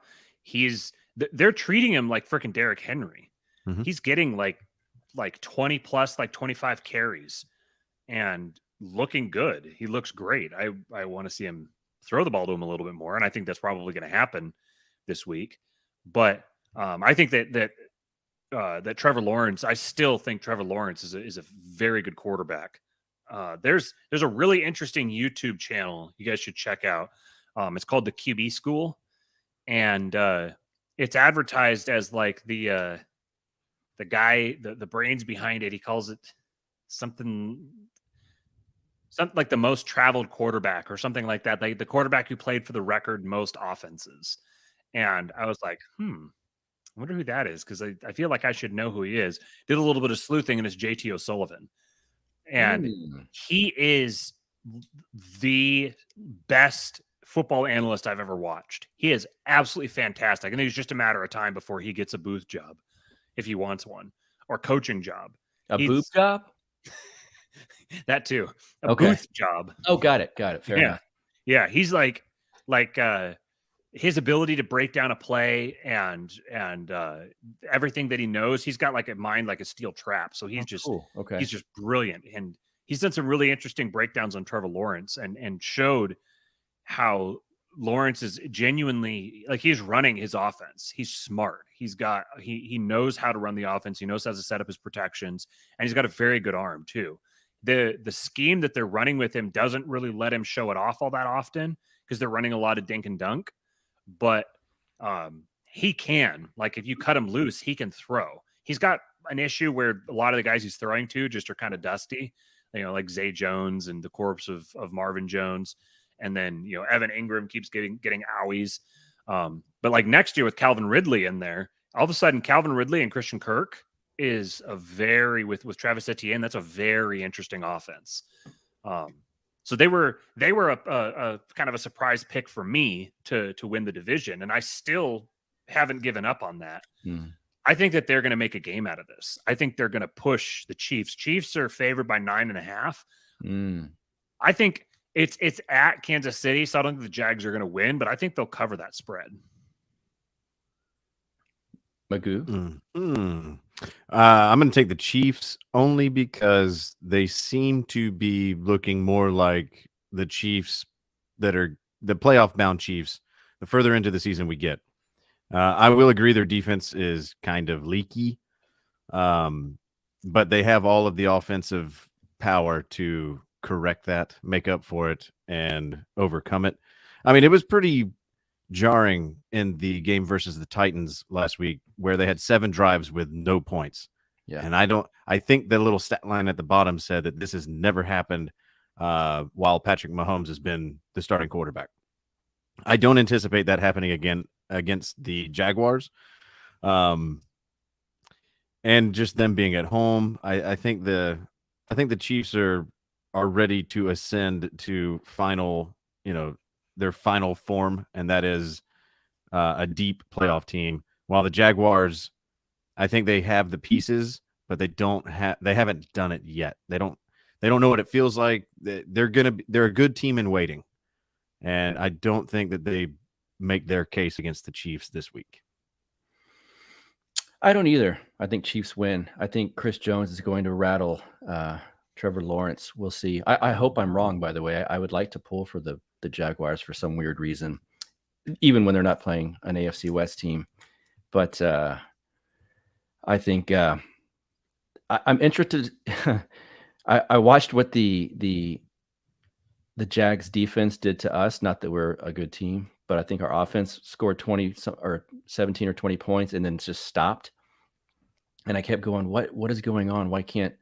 they're treating him like freaking Derrick Henry. Mm-hmm. He's getting like 20 plus, like 25 carries and looking good. He looks great. I want to see him throw the ball to him a little bit more, and I think that's probably going to happen this week. But I think that Trevor Lawrence, I still think Trevor Lawrence is a very good quarterback. There's a really interesting YouTube channel you guys should check out. It's called the QB School, and it's advertised as like the guy, the brains behind it. He calls it something something like the most traveled quarterback or something like that. Like the quarterback who played for the record most offenses. And I was like, I wonder who that is, because I feel like I should know who he is. Did a little bit of sleuthing, and it's JT O'Sullivan. And he is the best football analyst I've ever watched. He is absolutely fantastic. I think it's just a matter of time before he gets a booth job, if he wants one, or coaching job. A booth job? That too. A booth job. Oh, got it. Fair enough. Yeah, he's like his ability to break down a play and everything that he knows, he's got like a mind like a steel trap. So he's he's just brilliant, and he's done some really interesting breakdowns on Trevor Lawrence and showed how Lawrence is genuinely like he's running his offense. He's smart. He knows how to run the offense. He knows how to set up his protections, and he's got a very good arm too. The scheme that they're running with him doesn't really let him show it off all that often because they're running a lot of dink and dunk. But he can, like, if you cut him loose, he can throw. He's got an issue where a lot of the guys he's throwing to just are kind of dusty, like Zay Jones and the corpse of Marvin Jones. And then, Evan Ingram keeps getting owies. But like next year with Calvin Ridley in there, all of a sudden Calvin Ridley and Christian Kirk is with Travis Etienne, that's a very interesting offense. So they were a kind of a surprise pick for me to win the division, and I still haven't given up on that. I think that they're going to make a game out of this. I think they're going to push the Chiefs. Chiefs are favored by 9.5. I think it's at Kansas City, so I don't think the Jags are going to win, but I think they'll cover that spread. Magoo? I'm going to take the Chiefs only because they seem to be looking more like the Chiefs that are the playoff-bound Chiefs the further into the season we get. I will agree their defense is kind of leaky, but they have all of the offensive power to correct that, make up for it, and overcome it. I mean, it was pretty jarring in the game versus the Titans last week where they had 7 drives with no points. Yeah. And I think the little stat line at the bottom said that this has never happened while Patrick Mahomes has been the starting quarterback. I don't anticipate that happening again against the Jaguars. And just them being at home, I think the Chiefs are ready to ascend to their final form, and that is a deep playoff team. While the Jaguars, I think they have the pieces, but they haven't done it yet. They don't know what it feels like. They're a good team in waiting, and I don't think that they make their case against the Chiefs this week. I don't either. I think Chiefs win. I think Chris Jones is going to rattle Trevor Lawrence. We'll see. I hope I'm wrong, by the way. I would like to pull for the Jaguars for some weird reason, even when they're not playing an AFC West team. But I think I'm interested. I watched what the Jags defense did to us. Not that we're a good team, but I think our offense scored 20 or 17 or 20 points and then just stopped. And I kept going, what is going on? Why can't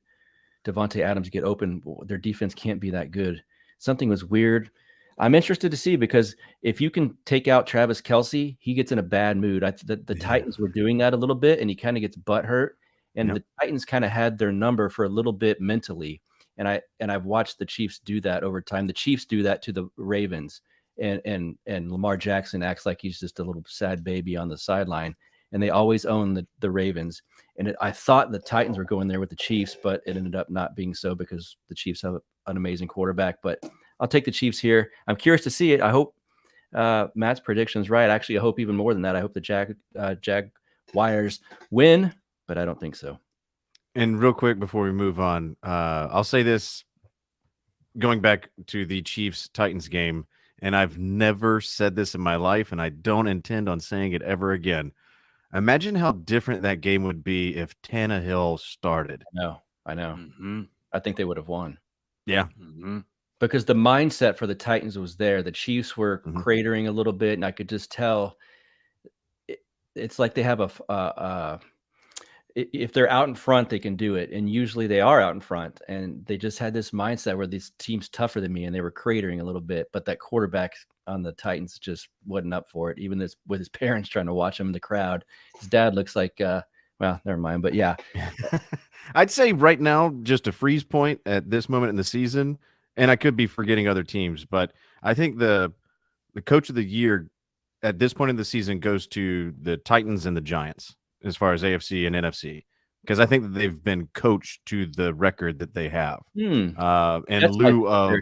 Devontae Adams get open? Their defense can't be that good. Something was weird. I'm interested to see, because if you can take out Travis Kelce, he gets in a bad mood. The Titans were doing that a little bit, and he kind of gets butthurt. And the Titans kind of had their number for a little bit mentally. And I've watched the Chiefs do that over time. The Chiefs do that to the Ravens, and Lamar Jackson acts like he's just a little sad baby on the sideline. And they always own the Ravens. And I thought the Titans were going there with the Chiefs, but it ended up not being so because the Chiefs have an amazing quarterback. But I'll take the Chiefs here. I'm curious to see it. I hope Matt's prediction is right. Actually, I hope even more than that. I hope the Jaguars win, but I don't think so. And real quick before we move on, I'll say this, going back to the Chiefs-Titans game, and I've never said this in my life, and I don't intend on saying it ever again. Imagine how different that game would be if Tannehill started. I know. Mm-hmm. I think they would have won. Yeah. Mm-hmm. Because the mindset for the Titans was there. The Chiefs were cratering a little bit, and I could just tell it's like they have if they're out in front, they can do it. And usually they are out in front. And they just had this mindset where these teams tougher than me and they were cratering a little bit. But that quarterback on the Titans just wasn't up for it. Even this with his parents trying to watch him in the crowd. His dad looks like, well, never mind. But yeah. I'd say right now, just a freeze point at this moment in the season. And I could be forgetting other teams, but I think the coach of the year at this point in the season goes to the Titans and the Giants as far as AFC and NFC, because I think that they've been coached to the record that they have. In lieu of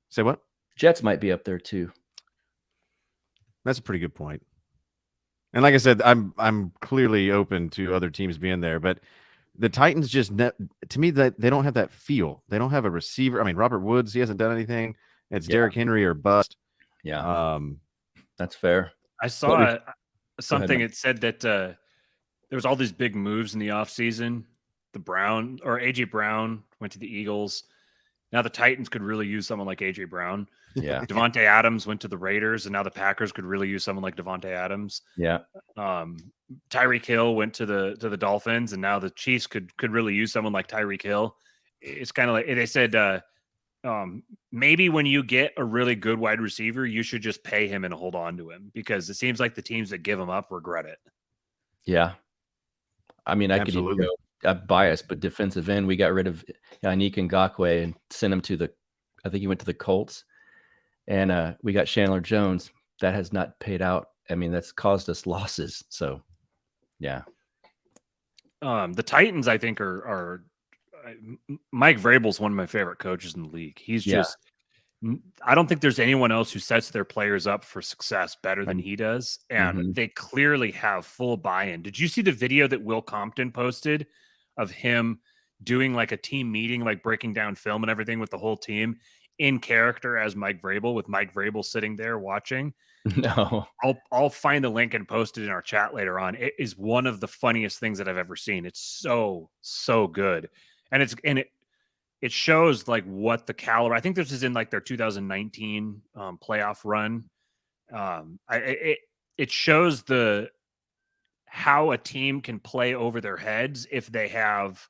say what? Jets might be up there too. That's a pretty good point. And like I said, I'm clearly open to other teams being there, but the Titans just to me that they don't have that feel. They don't have a receiver. I mean, Robert Woods, he hasn't done anything. It's Derrick Henry or bust. Yeah. That's fair. I saw something. It said that there was all these big moves in the offseason. AJ Brown went to the Eagles. Now the Titans could really use someone like AJ Brown. Yeah. Devontae Adams went to the Raiders, and now the Packers could really use someone like Devontae Adams. Yeah. Tyreek Hill went to the Dolphins, and now the Chiefs could really use someone like Tyreek Hill. It's kind of like they said, maybe when you get a really good wide receiver, you should just pay him and hold on to him, because it seems like the teams that give him up regret it. Yeah. I mean, I could even go, I'm biased, but defensive end, we got rid of Yannick Ngakoue and sent him to I think he went to the Colts. And we got Chandler Jones. That has not paid out. I mean, that's caused us losses. So, yeah. The Titans, I think, are Mike Vrabel's one of my favorite coaches in the league. He's just, I don't think there's anyone else who sets their players up for success better than he does. And they clearly have full buy-in. Did you see the video that Will Compton posted of him doing like a team meeting, like breaking down film and everything with the whole team in character as Mike Vrabel, with Mike Vrabel sitting there watching? No. I'll find the link and post it in our chat later on. It is one of the funniest things that I've ever seen. It's so good. And it shows like what the caliber. I think this is in like their 2019 playoff run. It shows how a team can play over their heads if they have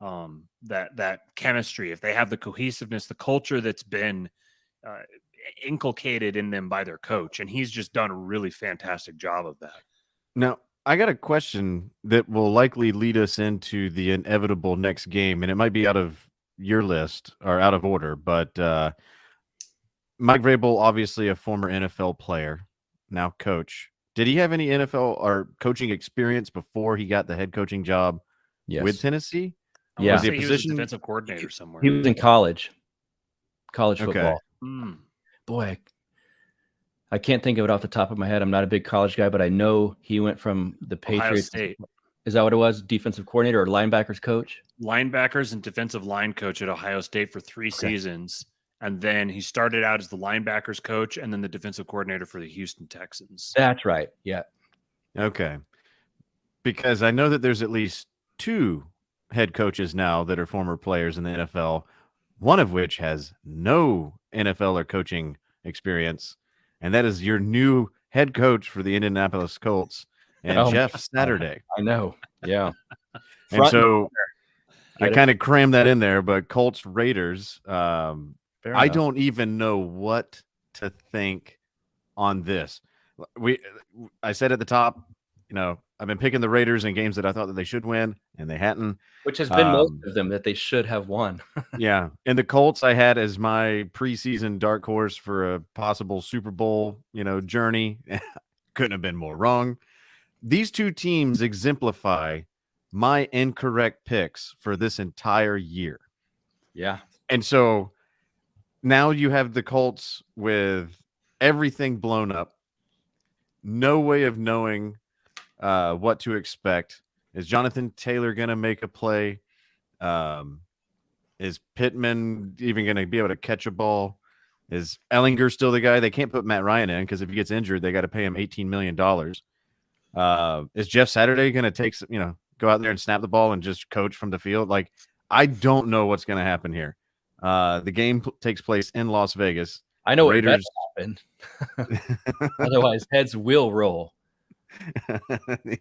that chemistry, if they have the cohesiveness, the culture that's been inculcated in them by their coach. And he's just done a really fantastic job of that. Now, I got a question that will likely lead us into the inevitable next game, and it might be out of your list or out of order, but Mike Vrabel, obviously a former NFL player, now coach. Did he have any NFL or coaching experience before he got the head coaching job with Tennessee? Yeah. Was he a defensive coordinator somewhere? He was in college football. Boy, I can't think of it off the top of my head. I'm not a big college guy, but I know he went from the Patriots. State. Is that what it was? Defensive coordinator or linebackers coach? Linebackers and defensive line coach at Ohio State for 3 seasons. And then he started out as the linebackers coach and then the defensive coordinator for the Houston Texans. That's right. Yeah. Okay. Because I know that there's at least 2 head coaches now that are former players in the NFL, one of which has no NFL or coaching experience, and that is your new head coach for the Indianapolis Colts, and Jeff Saturday. I know. Yeah. And so I kind of crammed that in there, but Colts Raiders, I don't even know what to think on this. I said at the top, I've been picking the Raiders in games that I thought that they should win, and they hadn't. Which has been most of them that they should have won. Yeah. And the Colts I had as my preseason dark horse for a possible Super Bowl, journey. Couldn't have been more wrong. These 2 teams exemplify my incorrect picks for this entire year. Yeah. And so now you have the Colts with everything blown up. No way of knowing what to expect. Is Jonathan Taylor going to make a play? Is Pittman even going to be able to catch a ball? Is Ellinger still the guy? They can't put Matt Ryan in because if he gets injured, they got to pay him $18 million. Is Jeff Saturday going to go out there and snap the ball and just coach from the field? Like, I don't know what's going to happen here. The game takes place in Las Vegas. I know what better happen. Otherwise, heads will roll.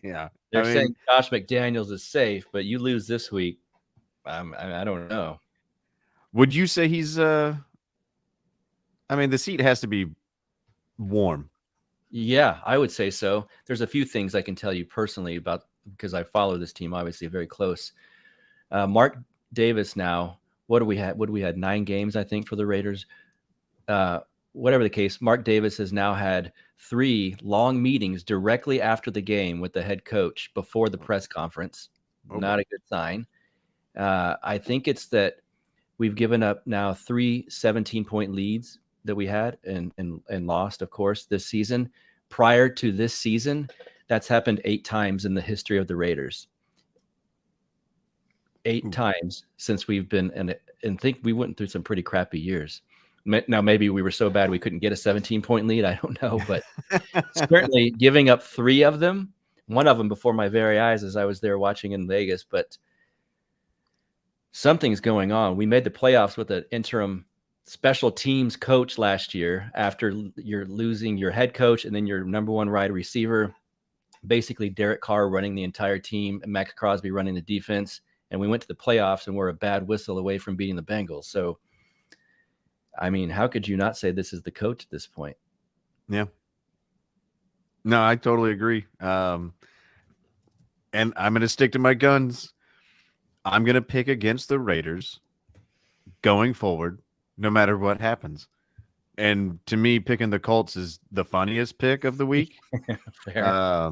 Yeah. They're saying Josh McDaniels is safe, but you lose this week. I don't know. Would you say he's the seat has to be warm. Yeah, I would say so. There's a few things I can tell you personally about because I follow this team obviously very close. Mark Davis now, what do we had? What do we had? 9 games, I think, for the Raiders. Whatever the case, Mark Davis has now had 3 long meetings directly after the game with the head coach before the press conference. Not a good sign. I think it's that we've given up now 3 17-point leads that we had and lost, of course, this season. Prior to this season, that's happened 8 times in the history of the Raiders. 8 times since we've been and think we went through some pretty crappy years. Now, maybe we were so bad we couldn't get a 17-point lead. I don't know, but certainly giving up 3 of them, one of them before my very eyes as I was there watching in Vegas. But something's going on. We made the playoffs with an interim special teams coach last year after you're losing your head coach and then your number 1 wide receiver, basically Derek Carr running the entire team and Max Crosby running the defense. And we went to the playoffs and we're a bad whistle away from beating the Bengals. So, I mean, how could you not say this is the coach at this point? Yeah. No, I totally agree. And I'm going to stick to my guns. I'm going to pick against the Raiders going forward, no matter what happens. And to me, picking the Colts is the funniest pick of the week. Fair.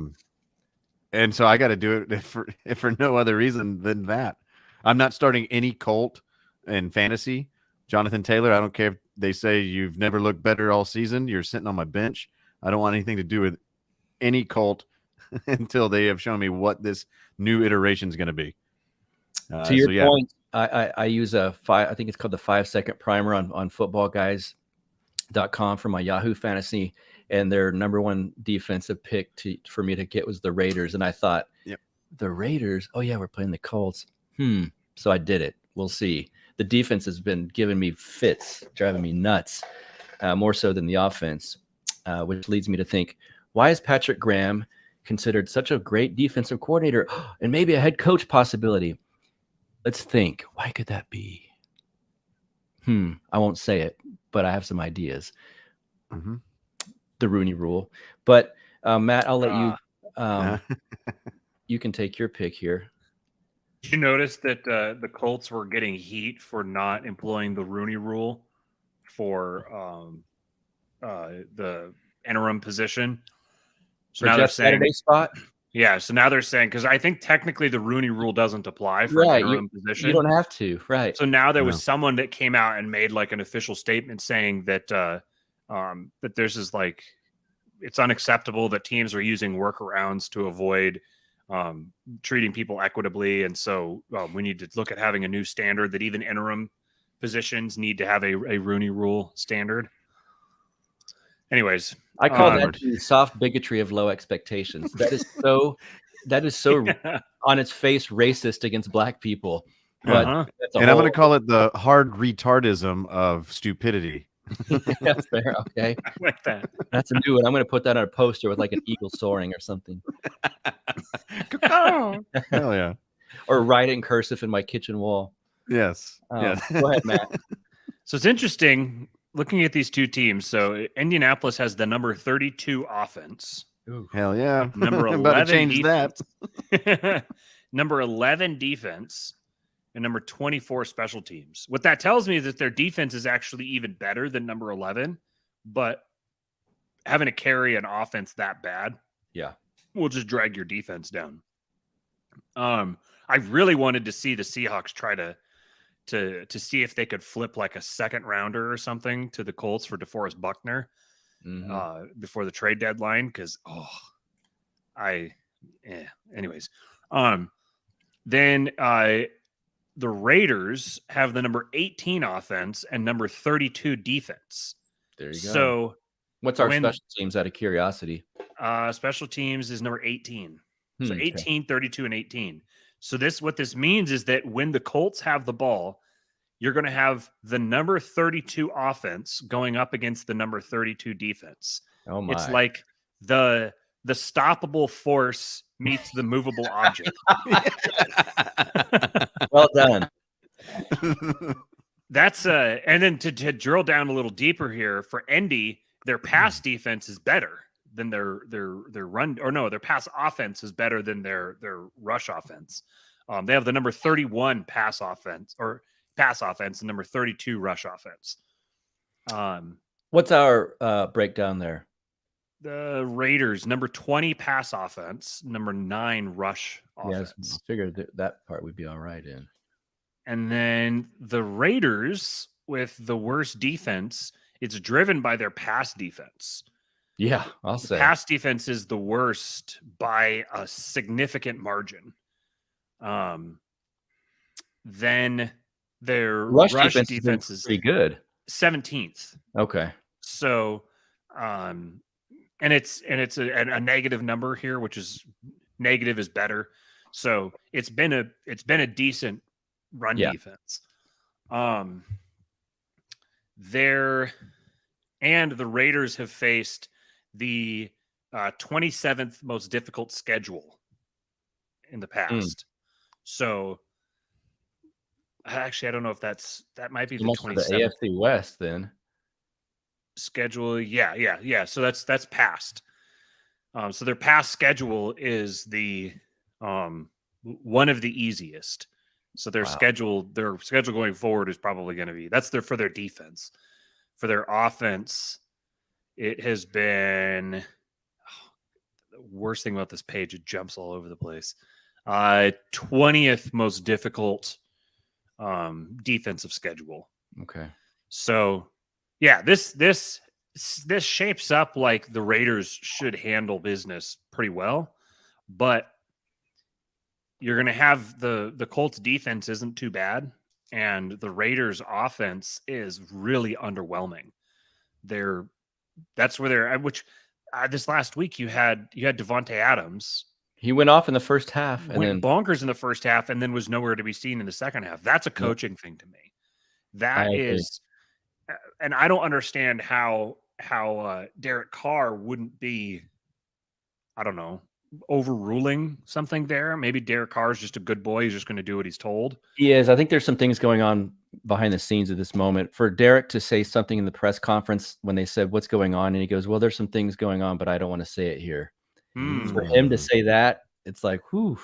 And so I got to do it if for no other reason than that. I'm not starting any Colt in fantasy. Jonathan Taylor, I don't care if they say you've never looked better all season. You're sitting on my bench. I don't want anything to do with any Colt until they have shown me what this new iteration is going to be. To your point, I use I think it's called the 5-second primer on footballguys.com for my Yahoo fantasy, and their number 1 defensive pick for me to get was the Raiders. And I thought, the Raiders, oh yeah, we're playing the Colts. So I did it. We'll see. The defense has been giving me fits, driving me nuts, more so than the offense, which leads me to think, why is Patrick Graham considered such a great defensive coordinator and maybe a head coach possibility? Let's think. Why could that be? I won't say it, but I have some ideas. The Rooney Rule. But Matt, I'll let you. You can take your pick here. Did you notice that the Colts were getting heat for not employing the Rooney Rule for the interim position? So now they're saying Saturday spot. Yeah, so now they're saying, because I think technically the Rooney Rule doesn't apply for an interim position. You don't have to, right? So now there was someone that came out and made like an official statement saying that that there's is like it's unacceptable that teams are using workarounds to avoid treating people equitably, and so we need to look at having a new standard that even interim positions need to have a Rooney Rule standard. Anyways, I call that the soft bigotry of low expectations. That is so on its face racist against black people. But and I'm going to call it the hard retardism of stupidity. That's fair. Okay. I like that. That's a new one. I'm going to put that on a poster with like an eagle soaring or something. Hell yeah. Or write it in cursive in my kitchen wall. Yes. Go ahead, Matt. So it's interesting looking at these two teams. So Indianapolis has the number 32 offense. Ooh. Hell yeah. Number 11 about to change defense. That. Number 11 defense. And number 24 special teams. What that tells me is that their defense is actually even better than number 11, but having to carry an offense that bad, will just drag your defense down. I really wanted to see the Seahawks try to see if they could flip like a second rounder or something to the Colts for DeForest Buckner before the trade deadline, because anyways. Then the Raiders have the number 18 offense and number 32 defense. There you go. So what's our special teams out of curiosity? Special teams is number 18. So 18, 32, and 18. So what this means is that when the Colts have the ball, you're going to have the number 32 offense going up against the number 32 defense. Oh my. It's like the the stoppable force meets the movable object. Well done. That's and then to drill down a little deeper here for Indy, their pass defense is better than their run, or no, their pass offense is better than their rush offense. They have the number 31 pass offense and number 32 rush offense. What's our breakdown there? The Raiders, number 20 pass offense, number 9 rush offense. Yes, I figured that part would be all right in. And then the Raiders with the worst defense, it's driven by their pass defense. Yeah, I'll say. Pass defense is the worst by a significant margin. Then their rush defense is pretty good. 17th. Okay. So, and it's a negative number here, which is negative is better. So it's been a decent run defense. The Raiders have faced the 27th most difficult schedule in the past. So actually, I don't know if that might be the 27th. The AFC West then. Schedule. Yeah. So that's past. So their past schedule is the one of the easiest. So their schedule going forward is probably going to be for their defense. For their offense, it has been the worst thing about this page. It jumps all over the place. 20th most difficult defensive schedule. Okay. So yeah, this shapes up like the Raiders should handle business pretty well, but you're going to have the Colts defense isn't too bad, and the Raiders offense is really underwhelming. That's where they're this last week you had Devontae Adams. He went off in the first half and went bonkers in the first half and then was nowhere to be seen in the second half. That's a coaching thing to me. That is, and I don't understand how Derek Carr wouldn't be, I don't know, overruling something there. Maybe Derek Carr is just a good boy. He's just going to do what he's told. He is. I think there's some things going on behind the scenes at this moment. For Derek to say something in the press conference when they said, "What's going on?" and he goes, "Well, there's some things going on, but I don't want to say it here." For him to say that, it's like, whew,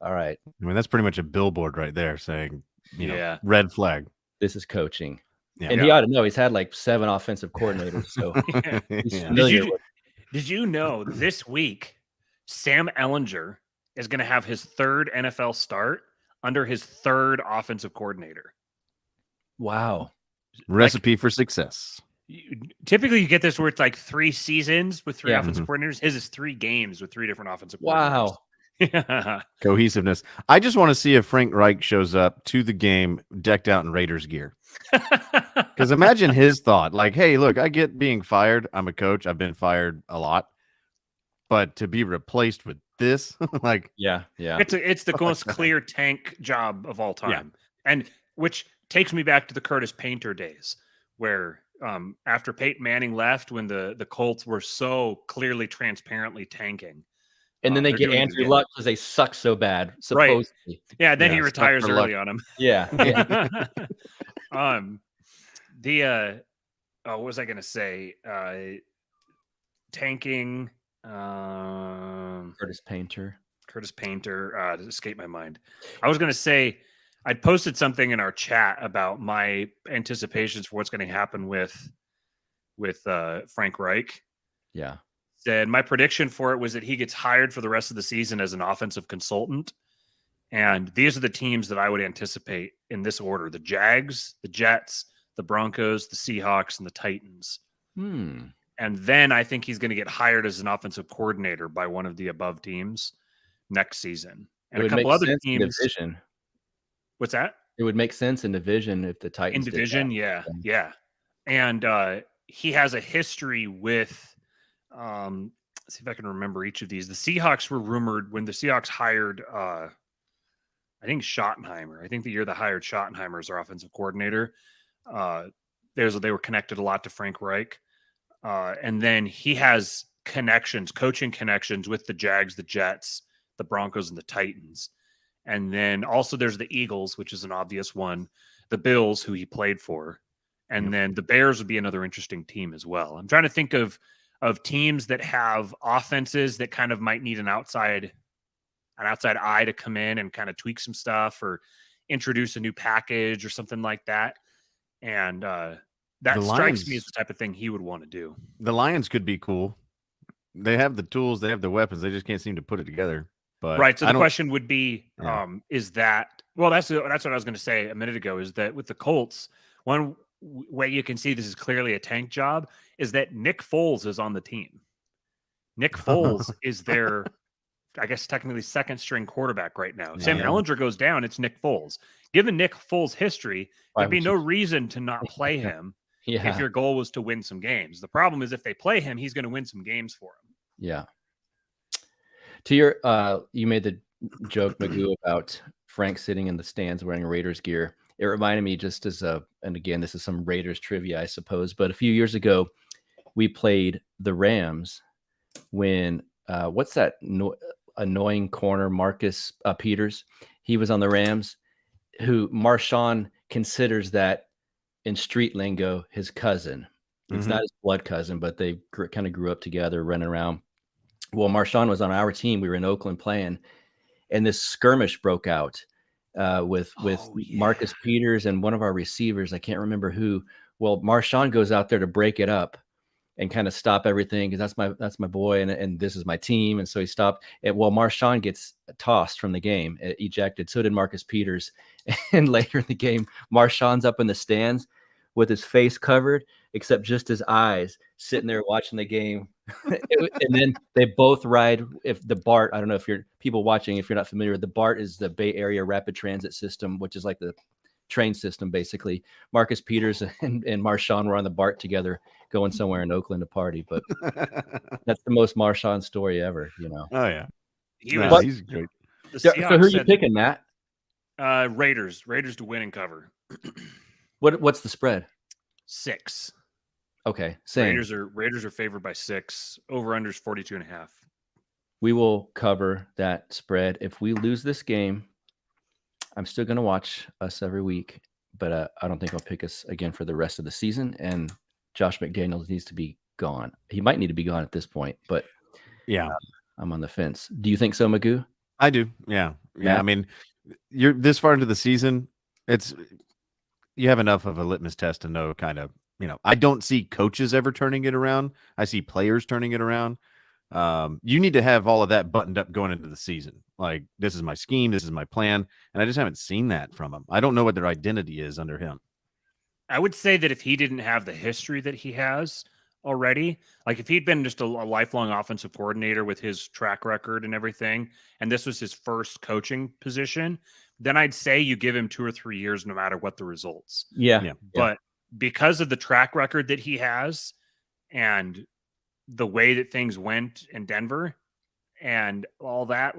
all right. I mean, that's pretty much a billboard right there saying, you know, red flag. This is coaching. Yeah. And he ought to know he's had like 7 offensive coordinators. So he's familiar with. Did you know this week Sam Ehlinger is going to have his 3rd NFL start under his 3rd offensive coordinator? Wow. Recipe for success. Typically, you get this where it's like 3 seasons with 3 offensive coordinators. His is 3 games with 3 different offensive coordinators. Wow. Cohesiveness. I just want to see if Frank Reich shows up to the game decked out in Raiders gear. Because imagine his thought, like, hey, look, I get being fired. I'm a coach. I've been fired a lot. But to be replaced with this, like, it's the most clear tank job of all time. And which takes me back to the Curtis Painter days where after Peyton Manning left, when the Colts were so clearly transparently tanking. And then they get Andrew Luck because they suck so bad, supposedly. Right. Yeah, then he retires early on him. Yeah. What was I going to say? Tanking. Curtis Painter. It escaped my mind. I was going to say, I posted something in our chat about my anticipations for what's going to happen with Frank Reich. Yeah. Said my prediction for it was that he gets hired for the rest of the season as an offensive consultant. And these are the teams that I would anticipate in this order: the Jags, the Jets, the Broncos, the Seahawks, and the Titans. And then I think he's going to get hired as an offensive coordinator by one of the above teams next season. And a couple other teams. Division. What's that? It would make sense in division if the Titans. In division, yeah. And he has a history with. Let's see if I can remember each of these. The Seahawks were rumored when the Seahawks hired, I think Schottenheimer. I think the year they hired Schottenheimer as their offensive coordinator, they were connected a lot to Frank Reich. And then he has connections, coaching connections with the Jags, the Jets, the Broncos, and the Titans. And then also there's the Eagles, which is an obvious one, the Bills, who he played for. And then the Bears would be another interesting team as well. I'm trying to think of teams that have offenses that kind of might need an outside eye to come in and kind of tweak some stuff or introduce a new package or something like that. And that strikes me as the type of thing he would want to do. The Lions could be cool. They have the tools, they have the weapons, they just can't seem to put it together. But right. So the question would be, is that, well, that's what I was going to say a minute ago, is that with the Colts, one way you can see this is clearly a tank job is that Nick Foles is on the team. Nick Foles is their, I guess, technically second string quarterback right now. If Sam Ehlinger goes down, it's Nick Foles. Given Nick Foles' history, there'd be no reason to not play him if your goal was to win some games. The problem is if they play him, he's going to win some games for him. Yeah. To your, you made the joke, Magoo, about Frank sitting in the stands wearing Raiders gear. It reminded me just as and again, this is some Raiders trivia, I suppose, but a few years ago, we played the Rams when, what's that annoying corner, Marcus Peters? He was on the Rams, who Marshawn considers that in street lingo, his cousin. It's not his blood cousin, but they kind of grew up together, running around. Well, Marshawn was on our team. We were in Oakland playing, and this skirmish broke out with Marcus Peters and one of our receivers. I can't remember who. Well, Marshawn goes out there to break it up and kind of stop everything because that's my boy and this is my team. And so he stopped. Well, Marshawn gets tossed from the game, ejected. So did Marcus Peters. And later in the game, Marshawn's up in the stands with his face covered, except just his eyes, sitting there watching the game. And then they both ride. If the BART, I don't know if you're people watching, if you're not familiar, the BART is the Bay Area Rapid Transit System, which is like the train system, basically. Marcus Peters and Marshawn were on the BART together going somewhere in Oakland to party. But that's the most Marshawn story ever, you know. Oh, yeah. He's great. So who are you picking, Matt? Raiders to win and cover. What's the spread? 6. Okay, same. Raiders are favored by 6. Over-unders 42.5. We will cover that spread. If we lose this game, I'm still going to watch us every week, but I don't think I'll pick us again for the rest of the season. And Josh McDaniels needs to be gone. He might need to be gone at this point, but I'm on the fence. Do you think so, Magoo? I do. Yeah. I mean, you're this far into the season. You have enough of a litmus test to know kind of, I don't see coaches ever turning it around. I see players turning it around. You need to have all of that buttoned up going into the season. Like, this is my scheme, this is my plan. And I just haven't seen that from them. I don't know what their identity is under him. I would say that if he didn't have the history that he has already, like if he'd been just a lifelong offensive coordinator with his track record and everything, and this was his first coaching position, then I'd say you give him 2 or 3 years, no matter what the results. Yeah. But because of the track record that he has and the way that things went in Denver and all that,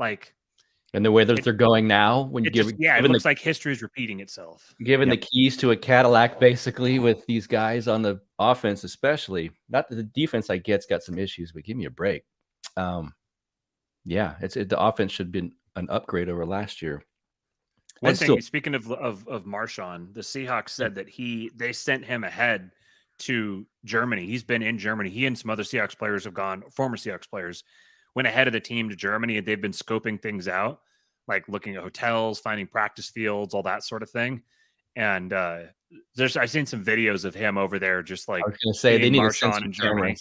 and the way that they're going now, when it looks like history is repeating itself. Given the keys to a Cadillac, basically, with these guys on the offense, especially. Not that the defense, I get's got some issues, but give me a break. The offense should have been an upgrade over last year. One thing, speaking of Marshawn, the Seahawks said that they sent him ahead to Germany. He's been in Germany. He and some other Seahawks players former Seahawks players went ahead of the team to Germany, and they've been scoping things out, like looking at hotels, finding practice fields, all that sort of thing. And I've seen some videos of him over there, just like I was going to say they need Marshawn in Germany.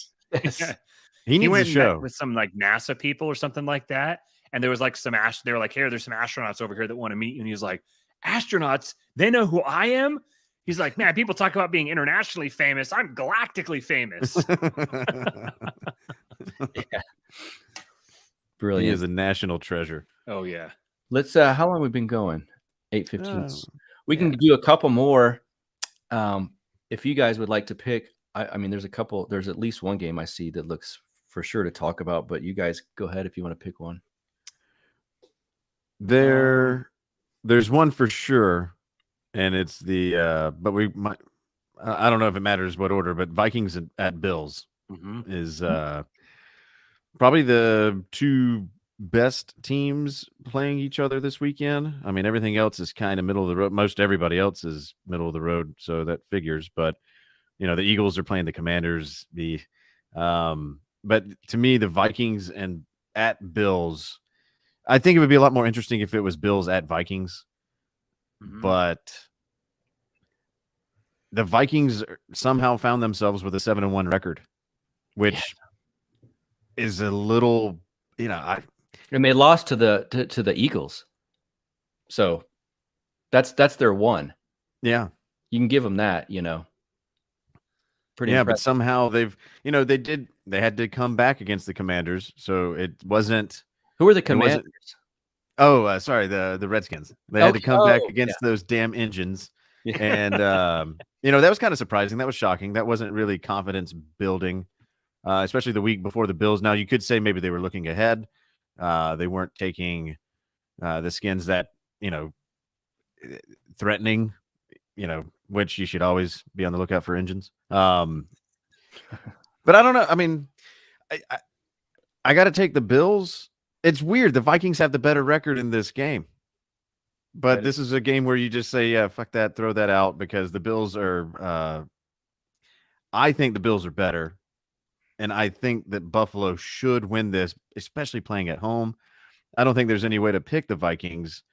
He went to show with some like NASA people or something like that. And there was like they were like, "Here, there's some astronauts over here that want to meet you." And he's like, "Astronauts? They know who I am?" He's like, "Man, people talk about being internationally famous. I'm galactically famous." Brilliant. He is a national treasure. Oh yeah. Let's how long have we been going? 8:15. We can do a couple more. If you guys would like to pick, I mean, there's at least one game I see that looks for sure to talk about, but you guys go ahead if you want to pick one. There's one for sure, and it's but we might. I don't know if it matters what order, but Vikings at Bills is Probably the two best teams playing each other this weekend. I mean, everything else is kind of middle of the road. Most everybody else is middle of the road, so that figures. But the Eagles are playing the Commanders. But to me, the Vikings and at Bills, I think it would be a lot more interesting if it was Bills at Vikings. But the Vikings somehow found themselves with a 7-1 record, which is a little, and they lost to the Eagles, so that's their one. Yeah, you can give them that. Pretty impressive. But somehow they've, they had to come back against the Commanders, so it wasn't. Who are the Commanders? Sorry, the Redskins. They had to come back against those damn engines. Yeah. And, that was kind of surprising. That was shocking. That wasn't really confidence building, especially the week before the Bills. Now, you could say maybe they were looking ahead. They weren't taking the Skins that, threatening, which you should always be on the lookout for engines. But I don't know. I mean, I got to take the Bills. It's weird. The Vikings have the better record in this game. But this is a game where you just say, yeah, fuck that, throw that out, because the Bills are I think the Bills are better. And I think that Buffalo should win this, especially playing at home. I don't think there's any way to pick the Vikings.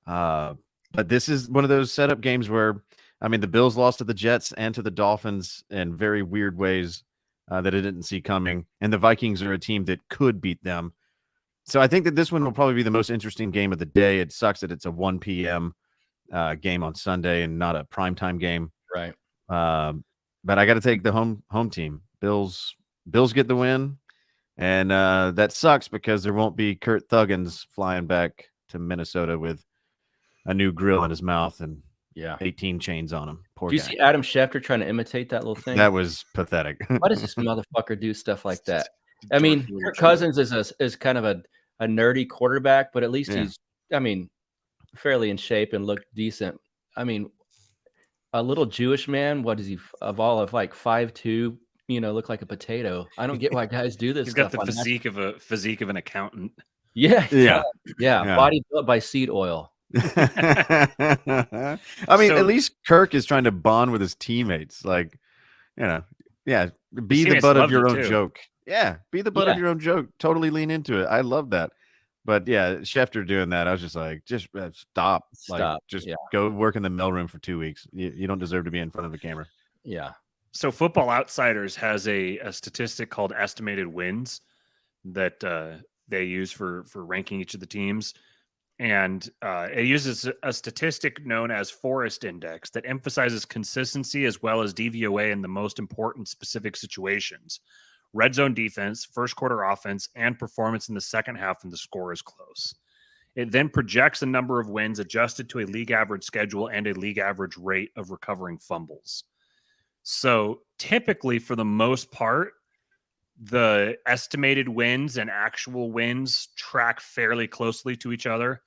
But this is one of those setup games where, I mean, the Bills lost to the Jets and to the Dolphins in very weird ways that I didn't see coming. And the Vikings are a team that could beat them. So I think that this one will probably be the most interesting game of the day. It sucks that it's a 1 p.m. Game on Sunday and not a primetime game. Right. But I got to take the home team. Bills get the win. And that sucks because there won't be Kurt Thuggins flying back to Minnesota with a new grill in his mouth and 18 chains on him. Poor guy. Did you see Adam Schefter trying to imitate that little thing? That was pathetic. Why does this motherfucker do stuff like that? I mean, Kirk Cousins is kind of a nerdy quarterback, but at least he's, fairly in shape and looked decent. I mean, a little Jewish man, what is he, of 5'2", look like a potato. I don't get why guys do this. He's got the physique of an accountant. Yeah. Body built by seed oil. I mean, at least Kirk is trying to bond with his teammates. Be the butt of your own joke. Yeah, be the butt of your own joke. Totally lean into it. I love that. But yeah, Schefter doing that, I was just like, stop. Go work in the mailroom for 2 weeks. You don't deserve to be in front of the camera. Yeah. So Football Outsiders has a statistic called estimated wins that they use for ranking each of the teams. And it uses a statistic known as Forrest Index that emphasizes consistency as well as DVOA in the most important specific situations. Red zone defense, first quarter offense, and performance in the second half when the score is close. It then projects a number of wins adjusted to a league average schedule and a league average rate of recovering fumbles. So typically, for the most part, the estimated wins and actual wins track fairly closely to each other.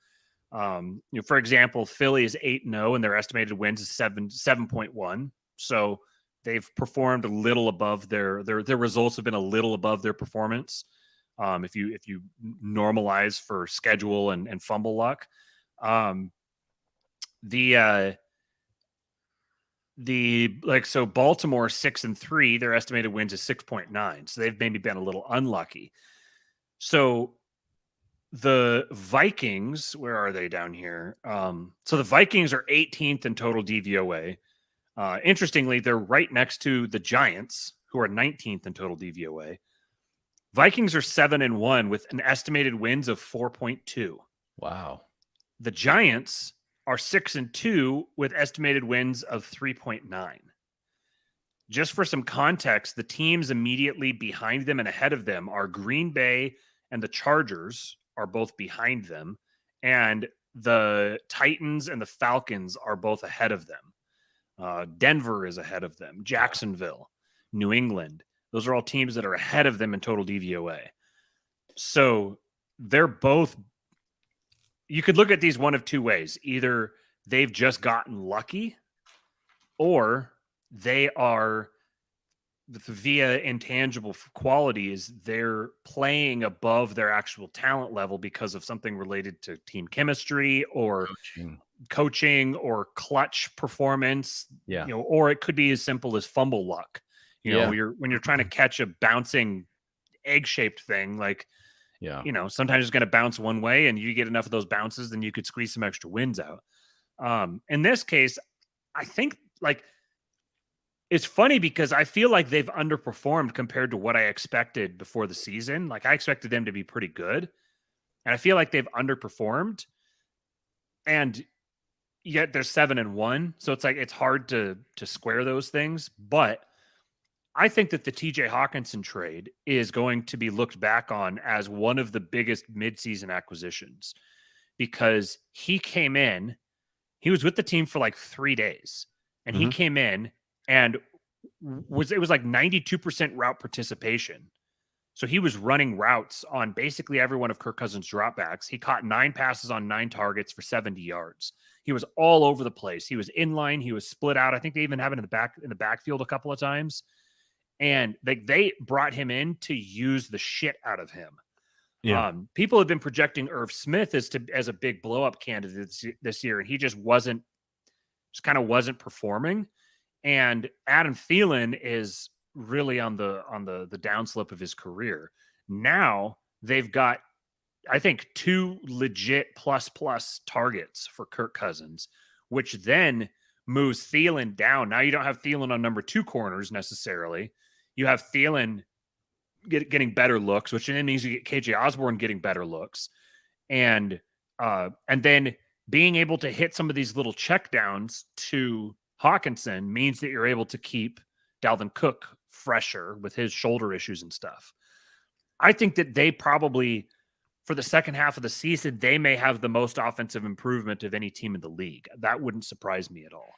For example, Philly is 8-0 and their estimated wins is 7.1. So they've performed a little above their results have been a little above their performance. If you normalize for schedule and fumble luck, so Baltimore 6-3, their estimated wins is 6.9. So they've maybe been a little unlucky. So the Vikings, where are they down here? So the Vikings are 18th in total DVOA. Interestingly, they're right next to the Giants, who are 19th in total DVOA. Vikings are 7-1 with an estimated wins of 4.2. Wow. The Giants are 6-2 with estimated wins of 3.9. Just for some context, the teams immediately behind them and ahead of them are Green Bay and the Chargers are both behind them, and the Titans and the Falcons are both ahead of them. Denver is ahead of them. Jacksonville, New England. Those are all teams that are ahead of them in total DVOA. So they're both, you could look at these one of two ways. Either they've just gotten lucky or they are via intangible qualities, they're playing above their actual talent level because of something related to team chemistry or coaching or clutch performance, or it could be as simple as fumble luck. You know, when you're trying to catch a bouncing egg-shaped thing, like, sometimes it's going to bounce one way and you get enough of those bounces, then you could squeeze some extra wins out. In this case, I think, like, it's funny because I feel like they've underperformed compared to what I expected before the season. Like, I expected them to be pretty good, and I feel like they've underperformed, and yet they're 7-1. So it's like, it's hard to square those things. But I think that the TJ Hawkinson trade is going to be looked back on as one of the biggest midseason acquisitions, because he came in, he was with the team for like 3 days, and he came in and it was like 92% route participation. So he was running routes on basically every one of Kirk Cousins' dropbacks. He caught 9 passes on 9 targets for 70 yards. He was all over the place. He was in line. He was split out. I think they even have it in the backfield a couple of times. And they brought him in to use the shit out of him. Yeah. People have been projecting Irv Smith as a big blow up candidate this year, and he just kind of wasn't performing. And Adam Thielen is really on the downslope of his career. Now they've got, I think, 2 legit plus targets for Kirk Cousins, which then moves Thielen down. Now you don't have Thielen on number 2 corners necessarily. You have Thielen getting better looks, which then means you get KJ Osborne getting better looks. And then being able to hit some of these little checkdowns to Hawkinson means that you're able to keep Dalvin Cook fresher with his shoulder issues and stuff. I think that they probably, for the second half of the season, they may have the most offensive improvement of any team in the league. That wouldn't surprise me at all.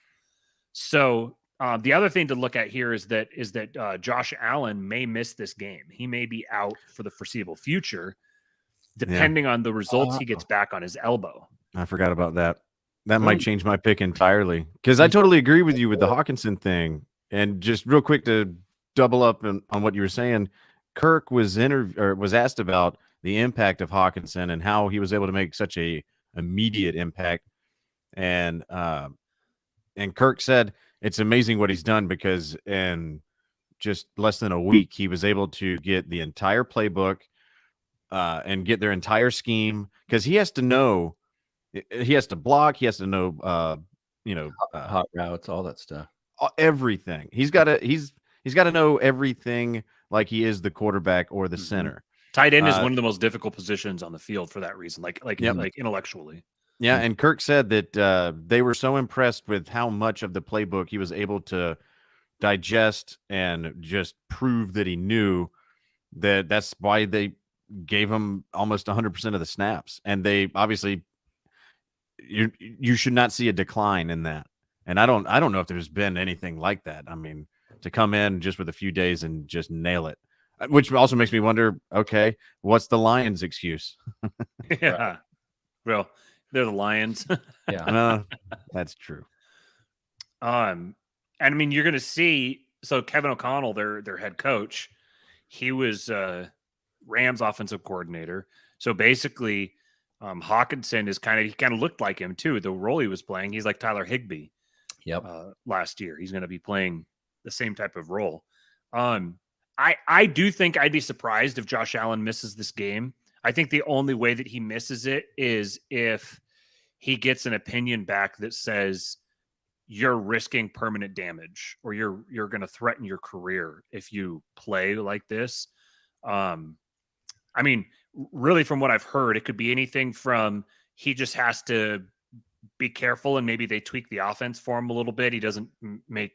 So the other thing to look at here is that Josh Allen may miss this game. He may be out for the foreseeable future, depending on the results he gets back on his elbow. I forgot about that. That might change my pick entirely, because I totally agree with you with the Hawkinson thing. And just real quick to double up on what you were saying, Kirk was asked about the impact of Hawkinson and how he was able to make such a immediate impact. And Kirk said it's amazing what he's done, because in just less than a week, he was able to get the entire playbook and get their entire scheme, because he has to know. He has to block. He has to know, hot routes, all that stuff, everything. He's got to know everything, like he is the quarterback or the center. Tight end is one of the most difficult positions on the field for that reason, like intellectually. Yeah, and Kirk said that they were so impressed with how much of the playbook he was able to digest and just prove that he knew, that's why they gave him almost 100% of the snaps, and they obviously. You should not see a decline in that. And I don't know if there's been anything like that. I mean, to come in just with a few days and just nail it, which also makes me wonder, okay, what's the Lions' excuse? Yeah. Well, they're the Lions. Yeah. That's true. And I mean, you're going to see, so Kevin O'Connell, their head coach, he was Rams offensive coordinator. So basically, Hawkinson he kind of looked like him too. The role he was playing, he's like Tyler Higbee. Yep. Last year, he's going to be playing the same type of role. I do think I'd be surprised if Josh Allen misses this game. I think the only way that he misses it is if he gets an opinion back that says you're risking permanent damage, or you're going to threaten your career if you play like this. I mean, really, from what I've heard, it could be anything from he just has to be careful and maybe they tweak the offense for him a little bit. He doesn't make,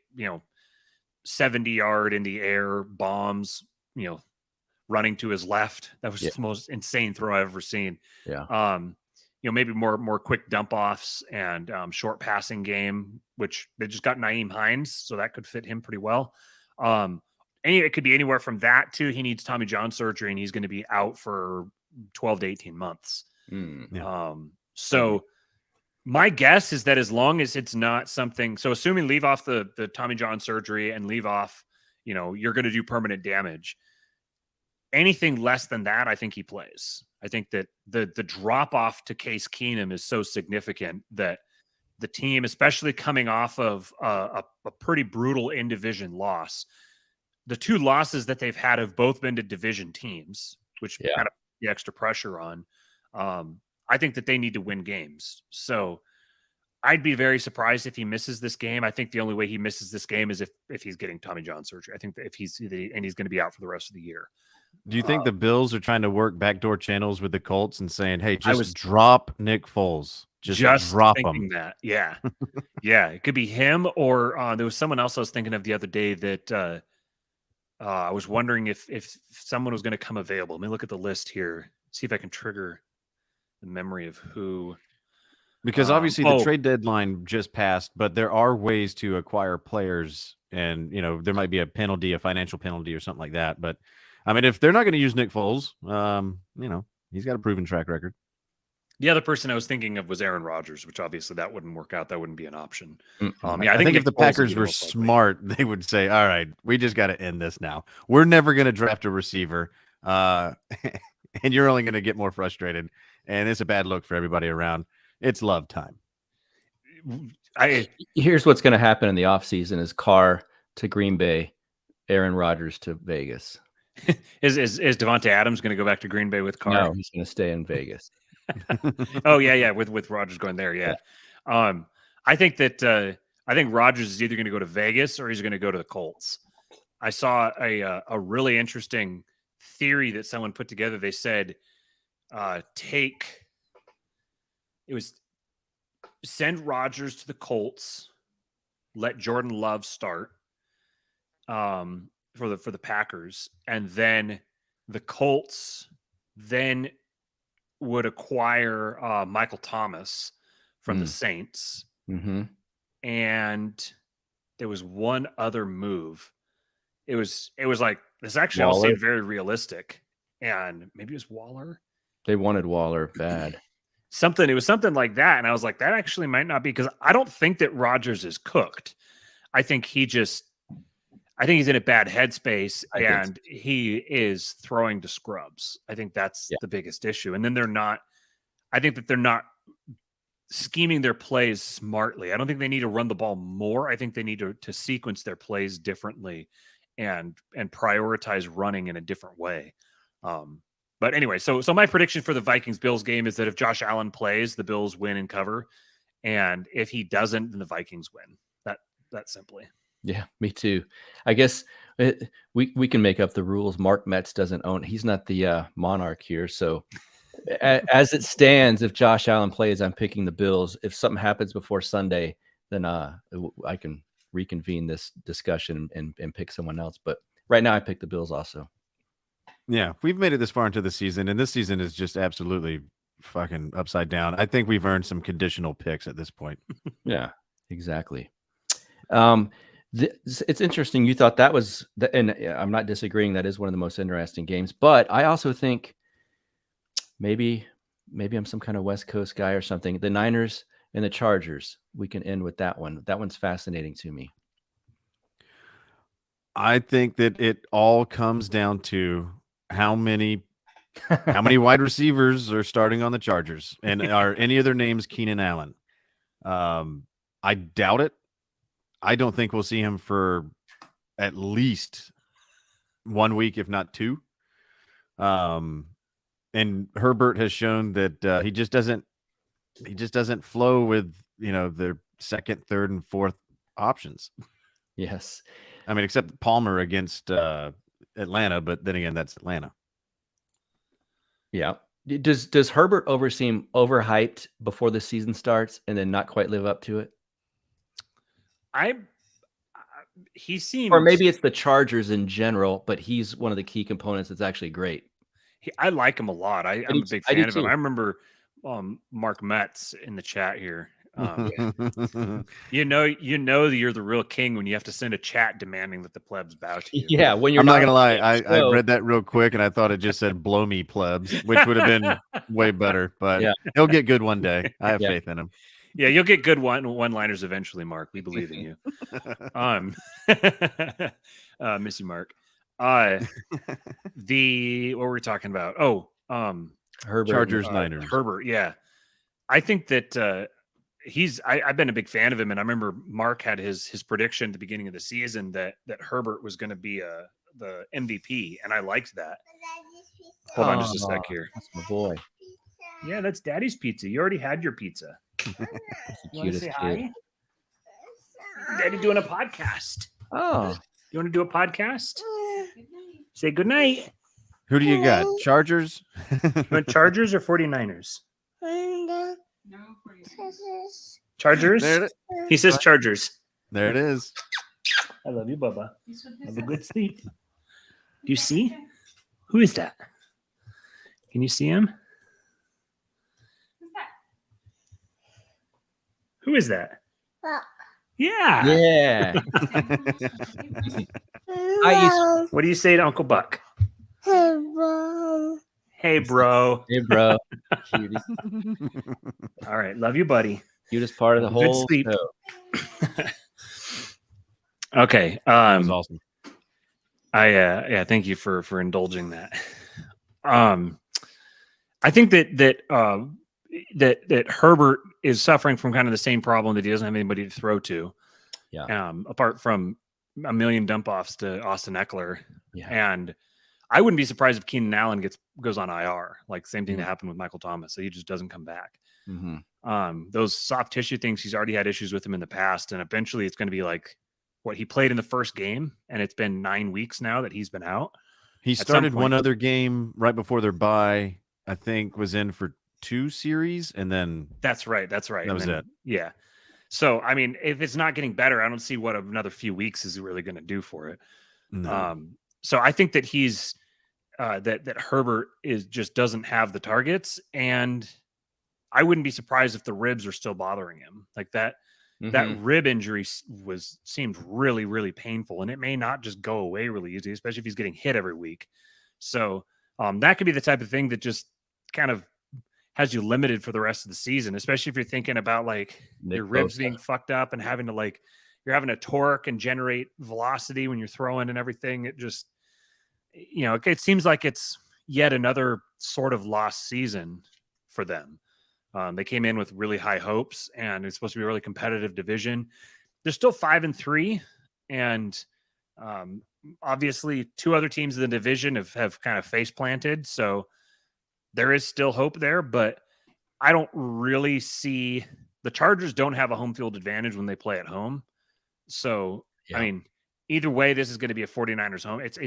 70-yard in the air bombs, running to his left. That was the most insane throw I've ever seen. Yeah. Maybe more quick dump offs and short passing game, which they just got Nyheim Hines, so that could fit him pretty well. It could be anywhere from that to he needs Tommy John surgery and he's going to be out for 12 to 18 months. So my guess is that as long as it's not something, so assuming leave off the Tommy John surgery and leave off you're going to do permanent damage. Anything less than that, I think he plays. I think that the drop off to Case Keenum is so significant that the team, especially coming off of a pretty brutal in-division loss, the two losses that they've had have both been to division teams, which kind of the extra pressure on. I think that they need to win games. So I'd be very surprised if he misses this game. I think the only way he misses this game is if he's getting Tommy John surgery. I think that he's going to be out for the rest of the year. Do you think the Bills are trying to work backdoor channels with the Colts and saying, "Hey, just drop Nick Foles, just drop him"? That, yeah, yeah, it could be him or there was someone else I was thinking of the other day that I was wondering if someone was going to come available. Let me look at the list here, see if I can trigger the memory of who. Because obviously the trade deadline just passed, but there are ways to acquire players, and there might be a penalty, a financial penalty, or something like that. But I mean, if they're not going to use Nick Foles, he's got a proven track record. The other person I was thinking of was Aaron Rodgers, which obviously that wouldn't work out. That wouldn't be an option. I think if the Packers were smart, they would say, "All right, we just got to end this now. We're never going to draft a receiver, and you're only going to get more frustrated, and it's a bad look for everybody around. It's love time." Here's what's going to happen in the offseason is Carr to Green Bay, Aaron Rodgers to Vegas. Is Devontae Adams going to go back to Green Bay with Carr? No, he's going to stay in Vegas. Oh yeah, with Rodgers going there, yeah. I think Rodgers is either going to go to Vegas or he's going to go to the Colts. I saw a really interesting theory that someone put together. They said send Rodgers to the Colts, let Jordan Love start for the Packers, and then the Colts then would acquire Michael Thomas from the Saints. Mm-hmm. And there was one other move. It was like, this actually all seemed very realistic. And maybe it was Waller. They wanted Waller bad. It was something like that. And I was like, that actually might not be, because I don't think that Rodgers is cooked. I think he's in a bad headspace and he is throwing to scrubs. I think that's the biggest issue. And then I think that they're not scheming their plays smartly. I don't think they need to run the ball more. I think they need to sequence their plays differently and prioritize running in a different way. But anyway, so my prediction for the Vikings-Bills game is that if Josh Allen plays, the Bills win and cover. And if he doesn't, then the Vikings win. That simply. Yeah, me too. I guess we can make up the rules. Mark Metz doesn't own. He's not the monarch here. So as it stands, if Josh Allen plays, I'm picking the Bills. If something happens before Sunday, then I can reconvene this discussion and pick someone else. But right now, I pick the Bills also. Yeah, we've made it this far into the season, and this season is just absolutely fucking upside down. I think we've earned some conditional picks at this point. Yeah, exactly. It's interesting. You thought that was, and I'm not disagreeing. That is one of the most interesting games. But I also think maybe I'm some kind of West Coast guy or something. The Niners and the Chargers. We can end with that one. That one's fascinating to me. I think that it all comes down to how many wide receivers are starting on the Chargers, and are any of their names Keenan Allen? I doubt it. I don't think we'll see him for at least 1 week, if not two. And Herbert has shown that he just doesn't flow with their second, third, and fourth options. Yes, I mean, except Palmer against Atlanta, but then again, that's Atlanta. Yeah. Does Herbert seem overhyped before the season starts and then not quite live up to it? He seems, or maybe it's the Chargers in general, but he's one of the key components that's actually great. I like him a lot. I'm a big fan of him. I remember Mark Metz in the chat here. You know that you're the real king when you have to send a chat demanding that the plebs bow to you. Yeah, when you're I'm not gonna lie, I read that real quick and I thought it just said "blow me, plebs," which would have been way better. But he'll get good one day. I have faith in him. Yeah, you'll get good one-liners eventually, Mark. We believe in you. Miss you, Mark. What were we talking about? Oh, Herbert, Chargers, Niners. Herbert. Yeah, I think that I've been a big fan of him, and I remember Mark had his prediction at the beginning of the season that Herbert was going to be the MVP, and I liked that. Hold on just a sec here. That's my boy. Yeah, that's Daddy's pizza. You already had your pizza. That's the You want to say cutest hi? kid. Daddy doing a podcast. Oh, You want to do a podcast? Say good night. Who do you got? Chargers? You want Chargers or 49ers? Chargers? He says Chargers. There it is. I love you, Bubba. Have a good sleep. Do you see? Who is that? Can you see him? Who is that? Yeah. yeah. What do you say to Uncle Buck? Hey, bro. Hey, bro. Cutie. All right. Love you, buddy. Cutest part of the Good whole sleep. show. Okay. That was awesome. Yeah, thank you for indulging that. I think that Herbert is suffering from kind of the same problem that he doesn't have anybody to throw to. Yeah. Apart from a million dump offs to Austin Eckler. Yeah. And I wouldn't be surprised if Keenan Allen goes on IR, like same thing that happened with Michael Thomas. So he just doesn't come back. Mm-hmm. Those soft tissue things, he's already had issues with him in the past. And eventually it's going to be like what he played in the first game. And it's been 9 weeks now that he's been out. He started one other game right before their bye, I think was in for 2 series. And then That's right. that was it. Yeah. So, I mean, if it's not getting better, I don't see what another few weeks is really going to do for it. No. So I think that he's that Herbert just doesn't have the targets, and I wouldn't be surprised if the ribs are still bothering him. Like that rib injury seemed really, really painful, and it may not just go away really easy, especially if he's getting hit every week. So that could be the type of thing that just kind of has you limited for the rest of the season, especially if you're thinking about like your ribs being fucked up and having to you're having to torque and generate velocity when you're throwing and everything. It just, it seems like it's yet another sort of lost season for them. They came in with really high hopes, and it's supposed to be a really competitive division. They're still 5-3, and obviously 2 other teams in the division have kind of face planted. So there is still hope there, but I don't really see the Chargers don't have a home field advantage when they play at home. So, I mean, either way, this is going to be a 49ers home. It's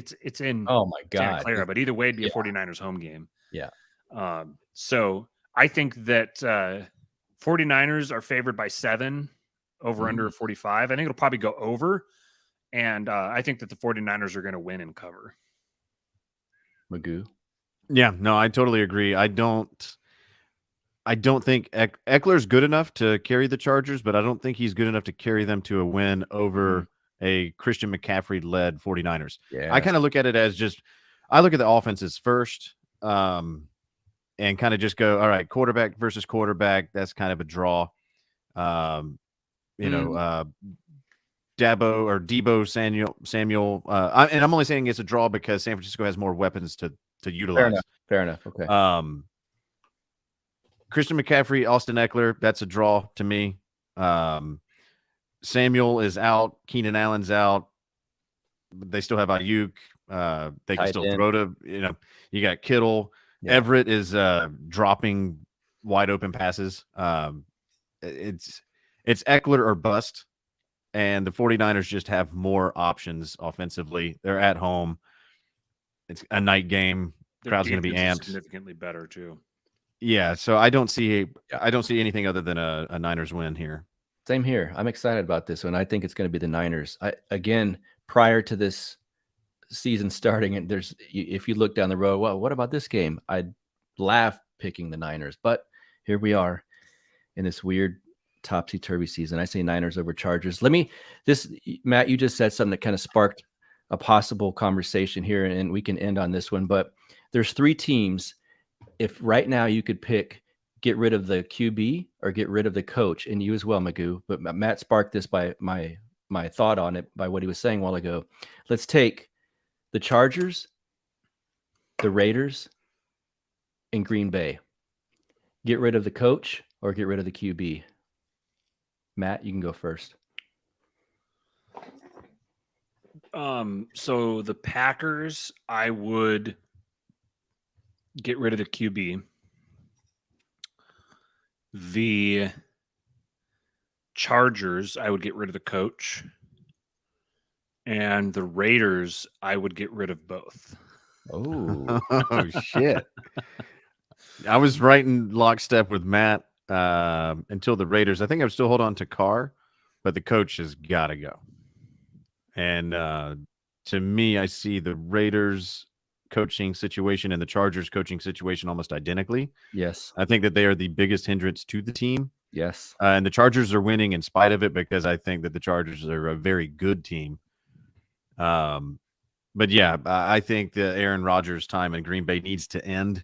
in Santa Clara, but either way, it'd be a 49ers home game. Yeah. So I think that 49ers are favored by 7 over under 45. I think it'll probably go over. And I think that the 49ers are going to win and cover. Magoo. Yeah, no, I totally agree. I don't think Eckler's good enough to carry the Chargers, but I don't think he's good enough to carry them to a win over a Christian McCaffrey-led 49ers. Yeah. I kind of look at it as I look at the offenses first and kind of just go, all right, quarterback versus quarterback, that's kind of a draw. Debo Samuel. And I'm only saying it's a draw because San Francisco has more weapons to utilize. Fair enough. Okay. Christian McCaffrey, Austin Eckler, that's a draw to me. Samuel is out. Keenan Allen's out. They still have Ayuk. They can still throw to, you got Kittle. Yeah. Everett is dropping wide open passes. It's Eckler or bust. And the 49ers just have more options offensively. They're at home. It's a night game. Crowd's going to be amped. Significantly better too. Yeah, so I don't see anything other than a Niners win here. Same here. I'm excited about this one. I think it's going to be the Niners. Again, prior to this season starting, and if you look down the road, well, what about this game? I'd laugh picking the Niners, but here we are in this weird topsy-turvy season. I say Niners over Chargers. Matt, you just said something that kind of sparked a possible conversation here, and we can end on this one, but there's 3 teams. If right now you could pick get rid of the QB or get rid of the coach, and you as well, Magoo. But Matt sparked this by my thought on it by what he was saying a while ago. Let's take the Chargers, the Raiders, and Green Bay. Get rid of the coach or get rid of the QB. Matt, you can go first. So the Packers, I would get rid of the QB. The Chargers, I would get rid of the coach. And the Raiders, I would get rid of both. Oh shit. I was right in lockstep with Matt until the Raiders. I think I would still hold on to Carr, but the coach has got to go. And to me, I see the Raiders coaching situation and the Chargers coaching situation almost identically. Yes. I think that they are the biggest hindrance to the team. Yes. And the Chargers are winning in spite of it because I think that the Chargers are a very good team. But yeah, I think the Aaron Rodgers time in Green Bay needs to end.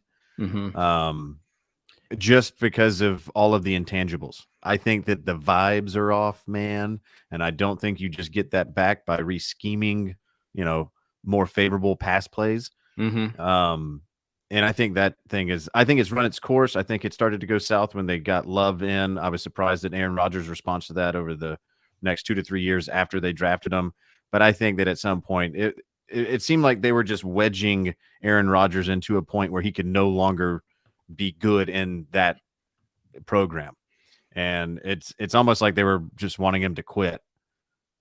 Just because of all of the intangibles. I think that the vibes are off, man. And I don't think you just get that back by re-scheming, more favorable pass plays. And I think that thing I think it's run its course. I think it started to go south when they got Love in. I was surprised at Aaron Rodgers' response to that over the next 2 to 3 years after they drafted him. But I think that at some point it seemed like they were just wedging Aaron Rodgers into a point where he could no longer be good in that program. And it's almost like they were just wanting him to quit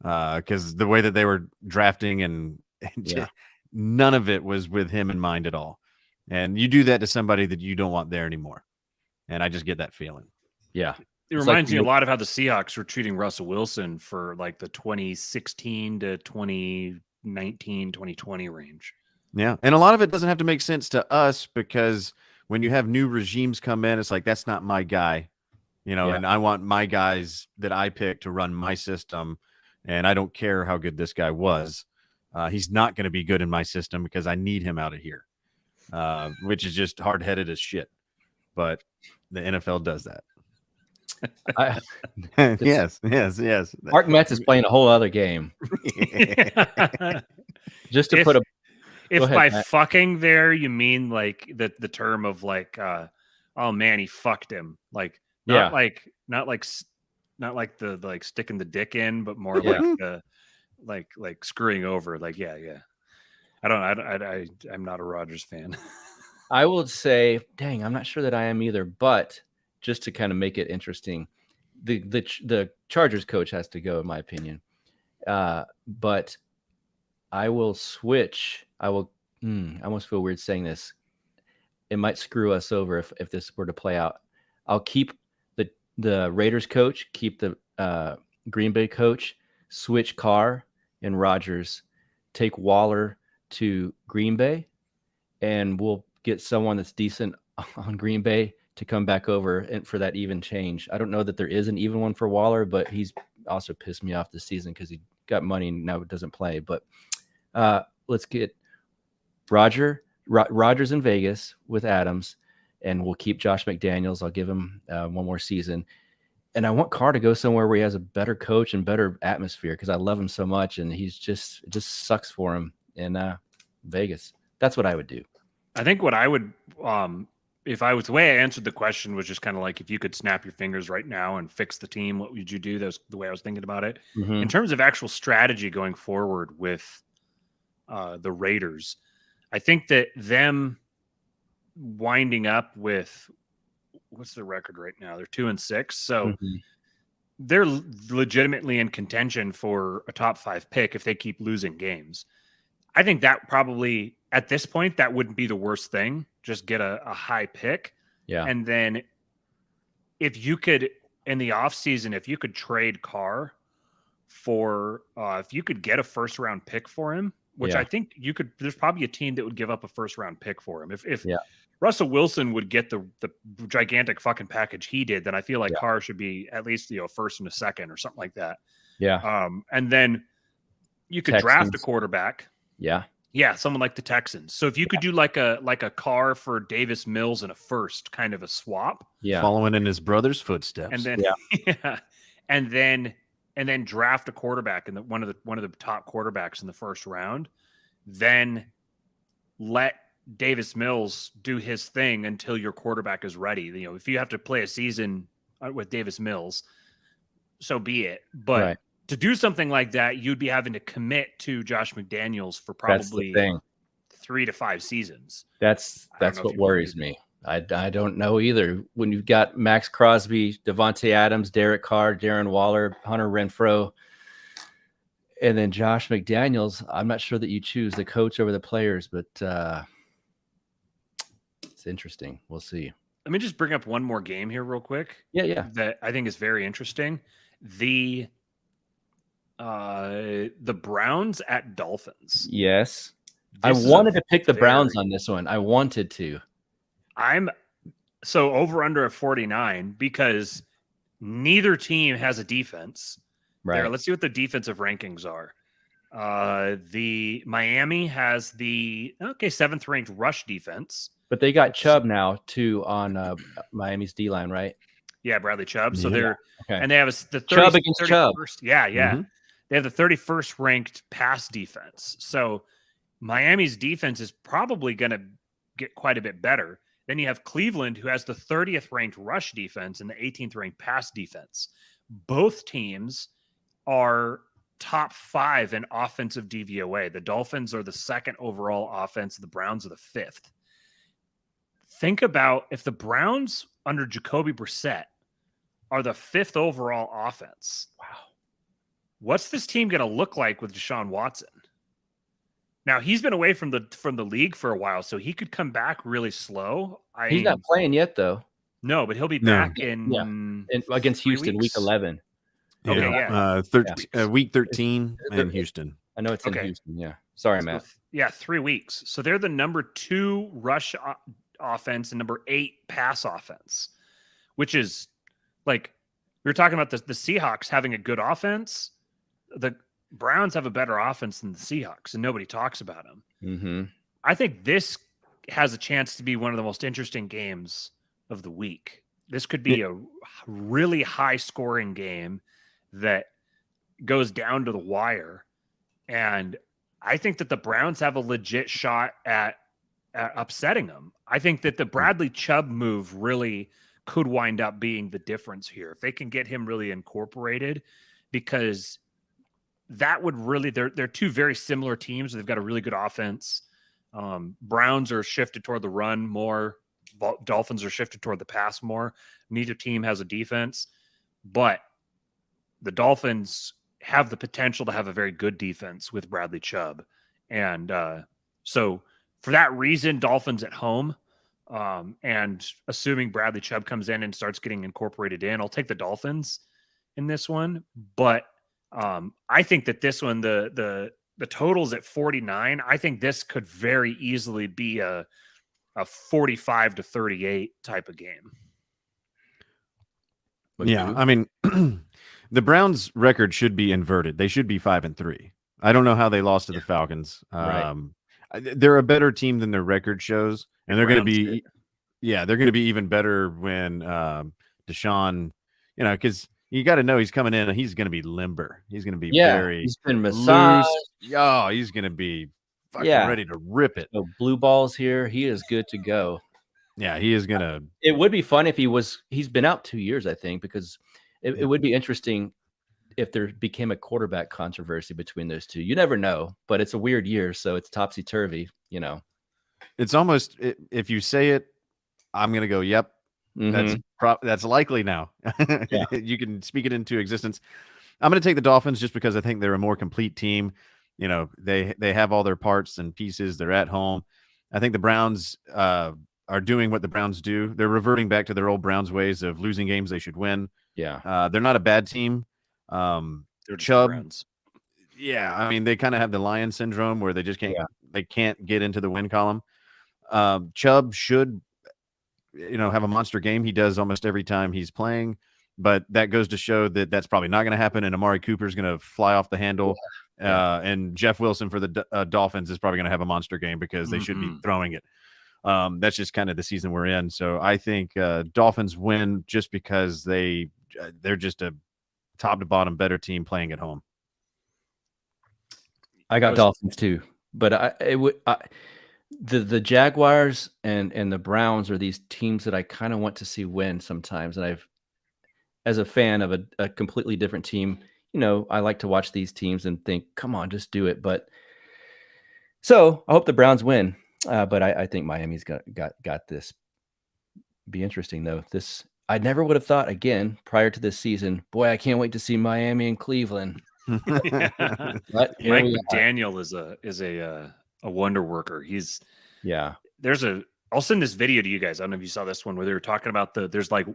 because the way that they were drafting and none of it was with him in mind at all. And you do that to somebody that you don't want there anymore. And I just get that feeling. Yeah. It reminds me a lot of how the Seahawks were treating Russell Wilson for like the 2016 to 2019, 2020 range. Yeah. And a lot of it doesn't have to make sense to us because when you have new regimes come in, it's like, that's not my guy, and I want my guys that I pick to run my system. And I don't care how good this guy was. He's not going to be good in my system because I need him out of here, which is just hard-headed as shit. But the NFL does that. Yes. Mark Metz is playing a whole other game. Just to put a. If by fucking there you mean like the term of like, oh man, he fucked him, like not like the like sticking the dick in, but more like the like screwing over, like I'm not a Rodgers fan. I will say, dang, I'm not sure that I am either, but just to kind of make it interesting, the Chargers coach has to go, in my opinion. But I will switch. I almost feel weird saying this. It might screw us over if this were to play out. I'll keep the Raiders coach, keep the Green Bay coach, switch Carr and Rodgers, take Waller to Green Bay, and we'll get someone that's decent on Green Bay to come back over and for that even change. I don't know that there is an even one for Waller, but he's also pissed me off this season because he got money and now doesn't play. But let's get Rodgers in Vegas with Adams, and we'll keep Josh McDaniels. I'll give him one more season. And I want Carr to go somewhere where he has a better coach and better atmosphere because I love him so much, and it just sucks for him in Vegas. That's what I would do. I think what I would, if I was, the way I answered the question was just kind of like, if you could snap your fingers right now and fix the team, what would you do? That's the way I was thinking about it. In terms of actual strategy going forward with the Raiders, I think that them winding up with, what's the record right now? They're 2-6. So they're legitimately in contention for a top 5 pick if they keep losing games. I think that probably at this point, that wouldn't be the worst thing. Just get a high pick. Yeah. And then if you could, in the offseason, if you could trade Carr for, if you could get a first round pick for him, which I think you could, there's probably a team that would give up a first round pick for him. If Russell Wilson would get the gigantic fucking package he did, then I feel like Carr should be at least, a first and a second or something like that. Yeah. And then you could draft a quarterback. Yeah. Yeah, someone like the Texans. So if you could do like a car for Davis Mills and a first, kind of a swap. Yeah. Following in his brother's footsteps. And then yeah. And then draft a quarterback in one of the top quarterbacks in the first round. Then let Davis Mills do his thing until your quarterback is ready. You know, if you have to play a season with Davis Mills, so be it. But to do something like that, you'd be having to commit to Josh McDaniels for probably 3 to 5 seasons. That's what worries me. I don't know either. When you've got Max Crosby, Devontae Adams, Derek Carr, Darren Waller, Hunter Renfrow, and then Josh McDaniels, I'm not sure that you choose the coach over the players, but it's interesting. We'll see. Let me just bring up one more game here real quick. Yeah. That I think is very interesting. The Browns at Dolphins. Yes. I wanted to pick the Browns on this one. I wanted to. I'm so over under at 49 because neither team has a defense. Right. There, let's see what the defensive rankings are. The Miami has the 7th ranked rush defense. But they got Chubb now too on Miami's D line, right? Yeah, Bradley Chubb. So they're and they have the 30, Chubb against 31st, Chubb. Yeah. Mm-hmm. They have the 31st ranked pass defense. So Miami's defense is probably going to get quite a bit better. Then you have Cleveland, who has the 30th ranked rush defense and the 18th ranked pass defense. Both teams are top 5 in offensive DVOA. The Dolphins are the 2nd overall offense. The Browns are the 5th. Think about if the Browns under Jacoby Brissett are the 5th overall offense. Wow. What's this team going to look like with Deshaun Watson? Now, he's been away from the league for a while, so he could come back really slow. He's not playing yet, though. No, but he'll be back in against Houston, week 11. Week 13 in Houston. I know it's in Houston. Yeah. Sorry, Matt. 3 weeks. So they're the number 2 rush offense and number 8 pass offense, which is like we were talking about the Seahawks having a good offense. The Browns have a better offense than the Seahawks, and nobody talks about them. Mm-hmm. I think this has a chance to be one of the most interesting games of the week. This could be a really high-scoring game that goes down to the wire, and I think that the Browns have a legit shot at upsetting them. I think that the Bradley Chubb move really could wind up being the difference here. If they can get him really incorporated, because that would really, they're 2 very similar teams. They've got a really good offense. Browns are shifted toward the run more. Dolphins are shifted toward the pass more. Neither team has a defense, but the Dolphins have the potential to have a very good defense with Bradley Chubb. And so for that reason, Dolphins at home. And assuming Bradley Chubb comes in and starts getting incorporated in, I'll take the Dolphins in this one. But I think that this one, the total's at 49. I think this could very easily be a 45-38 type of game. I mean, the Browns' record should be inverted. They should be 5-3. I don't know how they lost to the Falcons. They're a better team than their record shows, and they're going to be, they're going to be even better when Deshaun, because you got to know he's coming in and he's going to be limber. He's going to be he's been massaged. Oh, he's going to be fucking ready to rip it. No blue balls here. He is good to go. Yeah, he is going to. It would be fun if he's been out 2 years, I think, because it would be interesting if there became a quarterback controversy between those two. You never know, but it's a weird year, so it's topsy-turvy, It's almost, if you say it, I'm going to go, yep. Mm-hmm. That's likely now. You can speak it into existence. I'm going to take the Dolphins just because I think they're a more complete team. They have all their parts and pieces. They're at home. I think the Browns are doing what the Browns do. They're reverting back to their old Browns ways of losing games they should win. Yeah. They're not a bad team. They're Chubb. Browns. Yeah, I mean, they kind of have the lion syndrome where they just can't they can't get into the win column. Chubb should have a monster game. He does almost every time he's playing, but that goes to show that that's probably not going to happen. And Amari Cooper is going to fly off the handle. And Jeff Wilson for the Dolphins is probably going to have a monster game because they should be throwing it. That's just kind of the season we're in. So I think Dolphins win just because they're just a top to bottom better team playing at home. I got Dolphins too, but the Jaguars and the Browns are these teams that I kind of want to see win sometimes. And as a fan of a completely different team, I like to watch these teams and think, come on, just do it. But so I hope the Browns win. But I think Miami's got this. Be interesting though. I never would have thought again prior to this season. Boy, I can't wait to see Miami and Cleveland. Mike McDaniel is a wonder worker. I'll send this video to you guys. I don't know if you saw this one where they were talking about there's like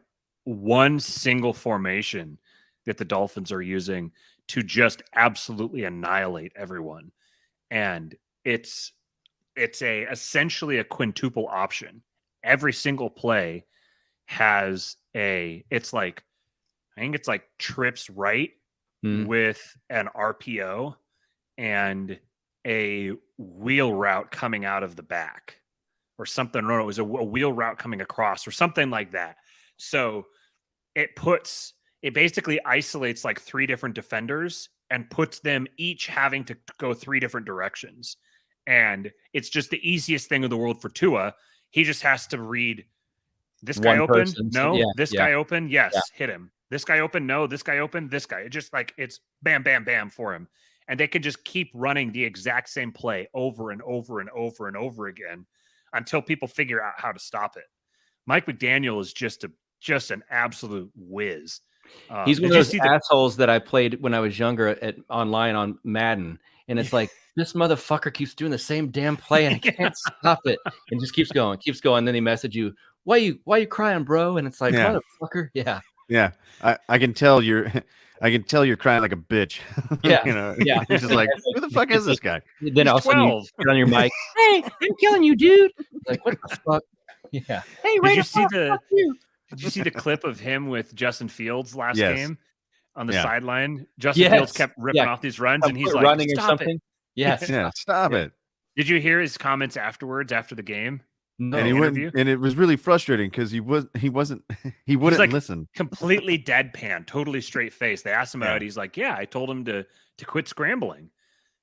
one single formation that the Dolphins are using to just absolutely annihilate everyone. And it's essentially a quintuple option. Every single play has I think it's like trips right with an RPO and a wheel route coming out of the back or something. No, it was a wheel route coming across or something like that. So it basically isolates like three different defenders and puts them each having to go three different directions. And it's just the easiest thing in the world for Tua. He just has to read this guy open. No, this guy open. Yes. Hit him. This guy open. No, this guy open. This guy. It just it's bam, bam, bam for him. And they can just keep running the exact same play over and over and over and over again until people figure out how to stop it. Mike McDaniel is just an absolute whiz. He's one of those assholes that I played when I was younger online on Madden. And it's like, this motherfucker keeps doing the same damn play and I can't stop it. And just keeps going. Then they message you, why you crying, bro? And it's like, motherfucker. Yeah. Yeah. I can tell you're crying like a bitch. Yeah. Yeah. You're just like, who the fuck is this guy? Then all of a sudden you put on your mic. Hey, I'm killing you, dude. Like, what the fuck? Yeah. Hey, did you see the clip of him with Justin Fields last game on the sideline? Justin Fields kept ripping off these runs, and he's like, running stop or something. It. Yes. Yeah, stop it. Did you hear his comments afterwards after the game? No. And it was really frustrating because he wouldn't listen. Completely deadpan, totally straight face. They asked him about it. He's like, I told him to quit scrambling.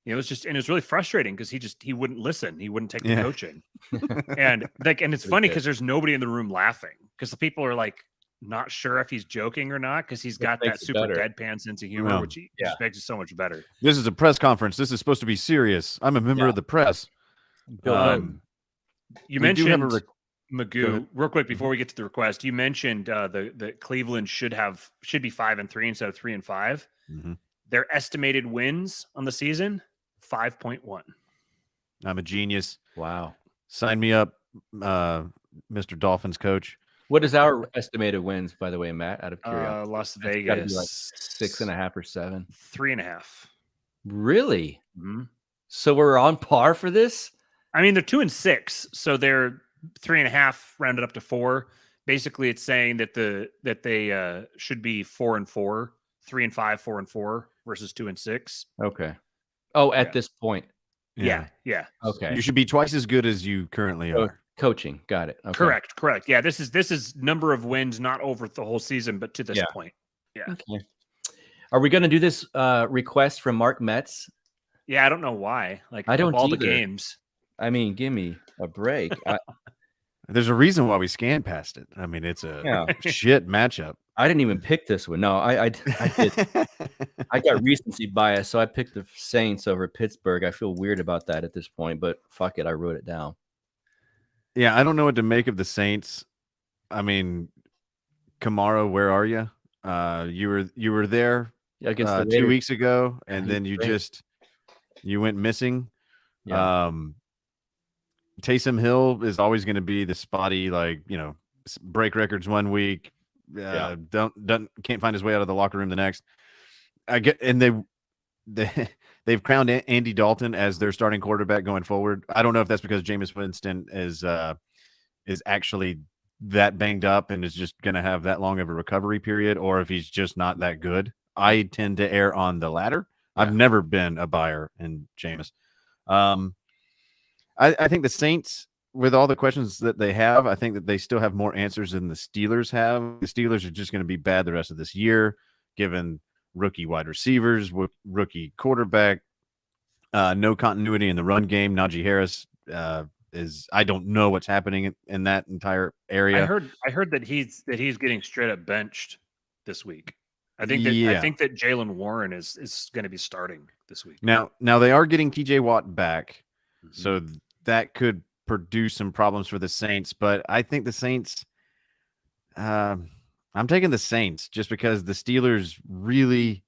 It was really frustrating because he wouldn't listen. He wouldn't take the coaching. and it's funny because there's nobody in the room laughing because the people are like not sure if he's joking or not because he's got that super deadpan sense of humor, which just makes it so much better. This is a press conference. This is supposed to be serious. I'm a member of the press. You mentioned Magoo real quick before we get to the request. You mentioned the Cleveland should be 5-3 instead of 3-5. Mm-hmm. Their estimated wins on the season 5.1. I'm a genius. Wow. Sign me up, Mr. Dolphins coach. What is our estimated wins, by the way, Matt? Out of curiosity, Las Vegas, like 6.5 or 7, 3.5. Really? Mm-hmm. So we're on par for this. I mean, they're 2-6, so they're 3.5 rounded up to 4. Basically, it's saying that they should be 4-4, 3-5, 4-4 versus 2-6. Okay. Oh, at this point. Yeah. Okay. You should be twice as good as you currently are. Coaching. Got it. Okay. Correct. Yeah, this is number of wins, not over the whole season, but to this point. Yeah. Okay. Are we going to do this request from Mark Metz? Yeah, I don't know why. Like, I don't all either. The games. I mean, give me a break. There's a reason why we scanned past it. I mean, it's a shit matchup. I didn't even pick this one. No, I did. I got recency bias, so I picked the Saints over Pittsburgh. I feel weird about that at this point, but fuck it, I wrote it down. Yeah, I don't know what to make of the Saints. I mean, Kamara, where are you? You were there 2 weeks ago, and then you went missing. Yeah. Taysom Hill is always going to be the spotty, break records one week, can't find his way out of the locker room the next. They've crowned Andy Dalton as their starting quarterback going forward. I don't know if that's because Jameis Winston is actually that banged up and is just going to have that long of a recovery period, or if he's just not that good. I tend to err on the latter, I've never been a buyer in Jameis. I think the Saints, with all the questions that they have, I think that they still have more answers than the Steelers have. The Steelers are just going to be bad the rest of this year, given rookie wide receivers, rookie quarterback, no continuity in the run game. Najee Harris I don't know what's happening in that entire area. I heard that he's getting straight up benched this week. I think that Jaylen Warren is going to be starting this week. Now they are getting TJ Watt back, so that could produce some problems for the Saints. But I think the Saints, I'm taking the Saints just because the Steelers really,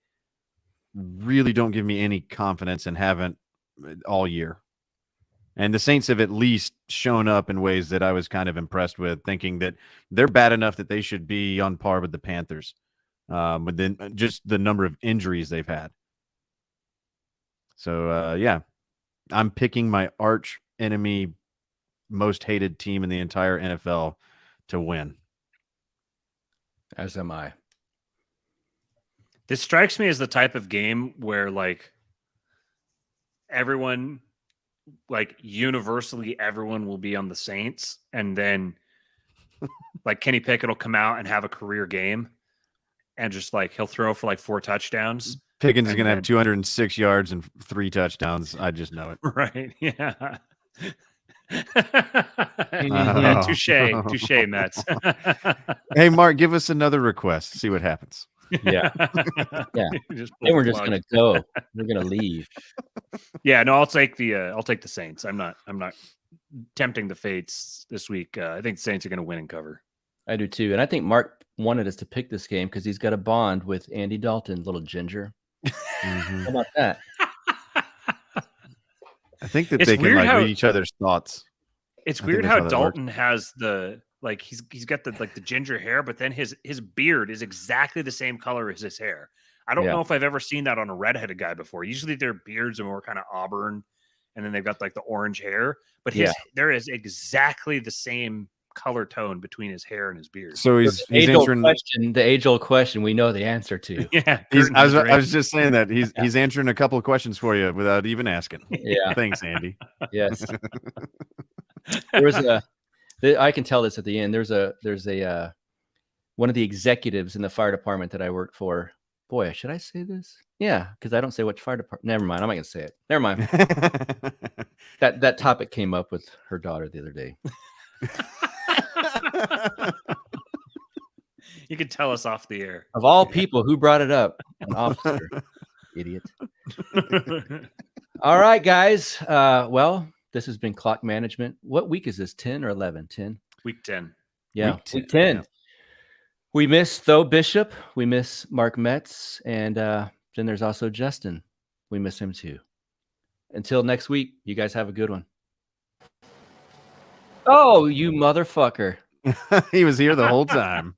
really don't give me any confidence and haven't all year. And the Saints have at least shown up in ways that I was kind of impressed with, thinking that they're bad enough that they should be on par with the Panthers. But then just the number of injuries they've had. So, yeah, I'm picking my arch enemy, most hated team in the entire NFL to win. As am I. This strikes me as the type of game where, like, universally everyone will be on the Saints, and then like Kenny Pickett will come out and have a career game, and just like he'll throw for like 4 touchdowns. Pickens is going to have 206 yards and 3 touchdowns. I just know it. Right? Yeah. Yeah, touche, Mets. Hey, Mark, give us another request. See what happens. Yeah. Yeah. And we're just gonna go. We're gonna leave. Yeah, no, I'll take the Saints. I'm not tempting the fates this week. I think the Saints are gonna win and cover. I do too. And I think Mark wanted us to pick this game because he's got a bond with Andy Dalton, little ginger. How about that? I think that they can read each other's thoughts. It's weird how Dalton has he's got the ginger hair, but then his beard is exactly the same color as his hair. I don't know if I've ever seen that on a redheaded guy before. Usually their beards are more kind of auburn, and then they've got like the orange hair. But there is exactly the same color tone between his hair and his beard. So he's answering the age-old question we know the answer to. Yeah, I was just saying that he's answering a couple of questions for you without even asking. Yeah, thanks, Andy. Yes. There was I can tell this at the end. There's a one of the executives in the fire department that I worked for. Boy, should I say this? Yeah, because I don't say which fire department. Never mind. I'm not gonna say it. Never mind. That topic came up with her daughter the other day. You could tell us off the air. Of all people, who brought it up? An officer. Idiot. All right, guys. Well, this has been Clock Management. What week is this? 10 or 11? 10? Week 10. Yeah, week 10. Yeah. We miss Tho Bishop. We miss Mark Metz. And then there's also Justin. We miss him too. Until next week, you guys have a good one. Oh, you motherfucker. He was here the whole time.